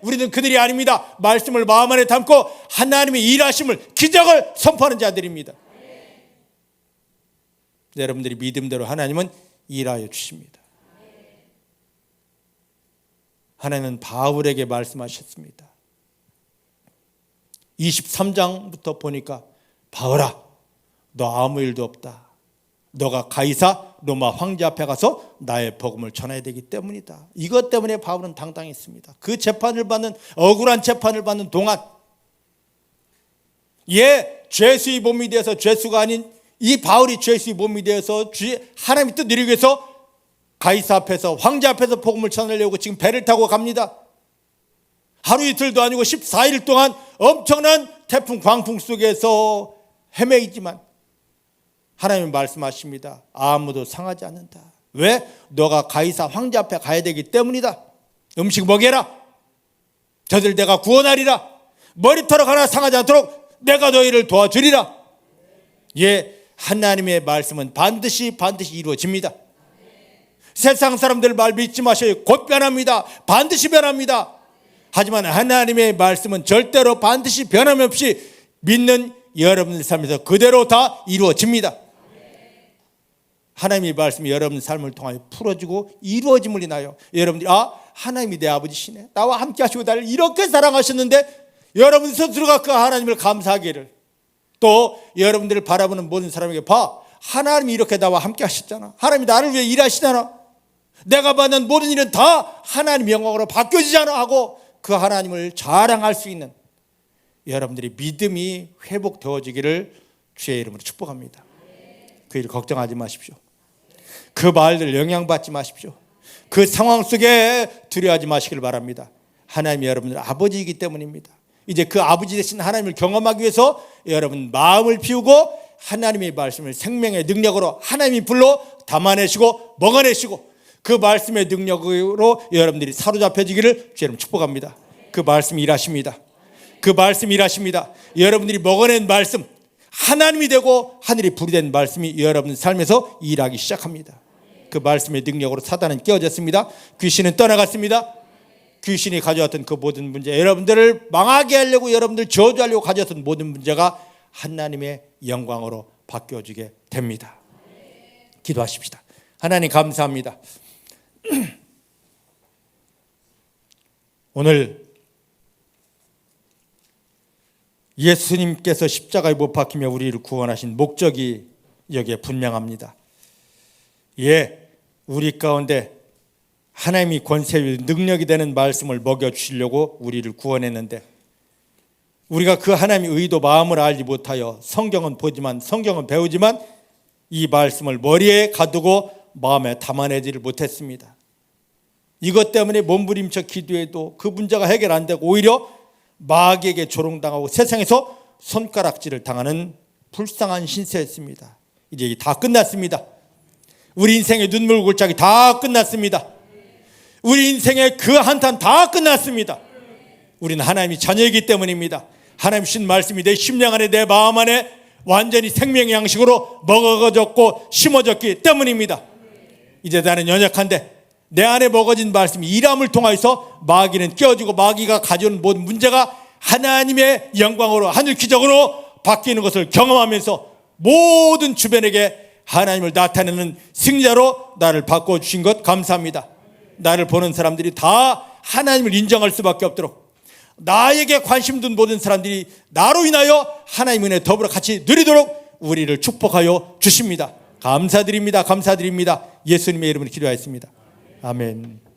우리는 그들이 아닙니다. 말씀을 마음 안에 담고 하나님의 일하심을 기적을 선포하는 자들입니다. 여러분들이 믿음대로 하나님은 일하여 주십니다. 하나님은 바울에게 말씀하셨습니다. 23장부터 보니까 바울아, 너 아무 일도 없다. 너가 가이사 로마 황제 앞에 가서 나의 복음을 전해야 되기 때문이다. 이것 때문에 바울은 당당했습니다. 그 재판을 받는 억울한 재판을 받는 동안 죄수의 몸이 되어서 죄수가 아닌 이 바울이 죄수의 몸이 되어서 하나님의 뜻 이루기 위해서 가이사 앞에서 황제 앞에서 복음을 전하려고 지금 배를 타고 갑니다. 하루 이틀도 아니고 14일 동안 엄청난 태풍 광풍 속에서 헤매이지만 하나님은 말씀하십니다. 아무도 상하지 않는다. 왜? 너가 가이사 황제 앞에 가야 되기 때문이다. 음식 먹여라. 저들 내가 구원하리라. 머리털 하나 상하지 않도록 내가 너희를 도와주리라. 하나님의 말씀은 반드시 이루어집니다. 세상 사람들 말 믿지 마셔요. 곧 변합니다. 반드시 변합니다. 하지만 하나님의 말씀은 절대로 반드시 변함없이 믿는 여러분들 삶에서 그대로 다 이루어집니다. 하나님의 말씀이 여러분 삶을 통하여 풀어지고 이루어짐을 인하여 여러분들이 하나님이 내 아버지시네, 나와 함께 하시고 나를 이렇게 사랑하셨는데 여러분 스스로가 그 하나님을 감사하기를, 또 여러분들을 바라보는 모든 사람에게 하나님이 이렇게 나와 함께 하셨잖아, 하나님이 나를 위해 일하시잖아, 내가 받는 모든 일은 다 하나님 영광으로 바뀌어지잖아 하고 그 하나님을 자랑할 수 있는 여러분들이 믿음이 회복되어지기를 주의 이름으로 축복합니다. 그 일 걱정하지 마십시오. 그 말들 영향받지 마십시오. 그 상황 속에 두려워하지 마시길 바랍니다. 하나님이 여러분들 아버지이기 때문입니다. 이제 그 아버지 되신 하나님을 경험하기 위해서 여러분 마음을 비우고 하나님의 말씀을 생명의 능력으로 하나님이 불러 담아내시고 먹어내시고 그 말씀의 능력으로 여러분들이 사로잡혀지기를 주님 축복합니다. 그 말씀이 일하십니다. 그 말씀이 일하십니다. 여러분들이 먹어낸 말씀, 하나님이 되고 하늘이 불이 된 말씀이 여러분 삶에서 일하기 시작합니다. 그 말씀의 능력으로 사단은 깨어졌습니다. 귀신은 떠나갔습니다. 귀신이 가져왔던 그 모든 문제, 여러분들을 망하게 하려고, 여러분들 저주하려고 가져왔던 모든 문제가 하나님의 영광으로 바뀌어지게 됩니다. 기도하십시다. 하나님 감사합니다. 오늘 예수님께서 십자가에 못 박히며 우리를 구원하신 목적이 여기에 분명합니다. 우리 가운데 하나님이 권세의 능력이 되는 말씀을 먹여주시려고 우리를 구원했는데, 우리가 그 하나님의 의도 마음을 알지 못하여 성경은 보지만, 성경은 배우지만 이 말씀을 머리에 가두고 마음에 담아내지를 못했습니다. 이것 때문에 몸부림쳐 기도해도 그 문제가 해결 안 되고 오히려 마귀에게 조롱당하고 세상에서 손가락질을 당하는 불쌍한 신세였습니다. 이제 다 끝났습니다. 우리 인생의 눈물 골짜기 다 끝났습니다. 우리 인생의 그 한탄 다 끝났습니다. 우리는 하나님의 자녀이기 때문입니다. 하나님 주신 말씀이 내 심령 안에, 내 마음 안에 완전히 생명의 양식으로 먹어졌고 심어졌기 때문입니다. 이제 나는 연약한데 내 안에 먹어진 말씀이 일함을 통하여서 마귀는 깨어지고 마귀가 가져온 모든 문제가 하나님의 영광으로, 하늘 기적으로 바뀌는 것을 경험하면서 모든 주변에게 하나님을 나타내는 승자로 나를 바꿔주신 것 감사합니다. 나를 보는 사람들이 다 하나님을 인정할 수밖에 없도록, 나에게 관심 둔 모든 사람들이 나로 인하여 하나님의 은혜 더불어 같이 누리도록 우리를 축복하여 주십니다. 감사드립니다. 감사드립니다. 예수님의 이름으로 기도하였습니다. 아멘.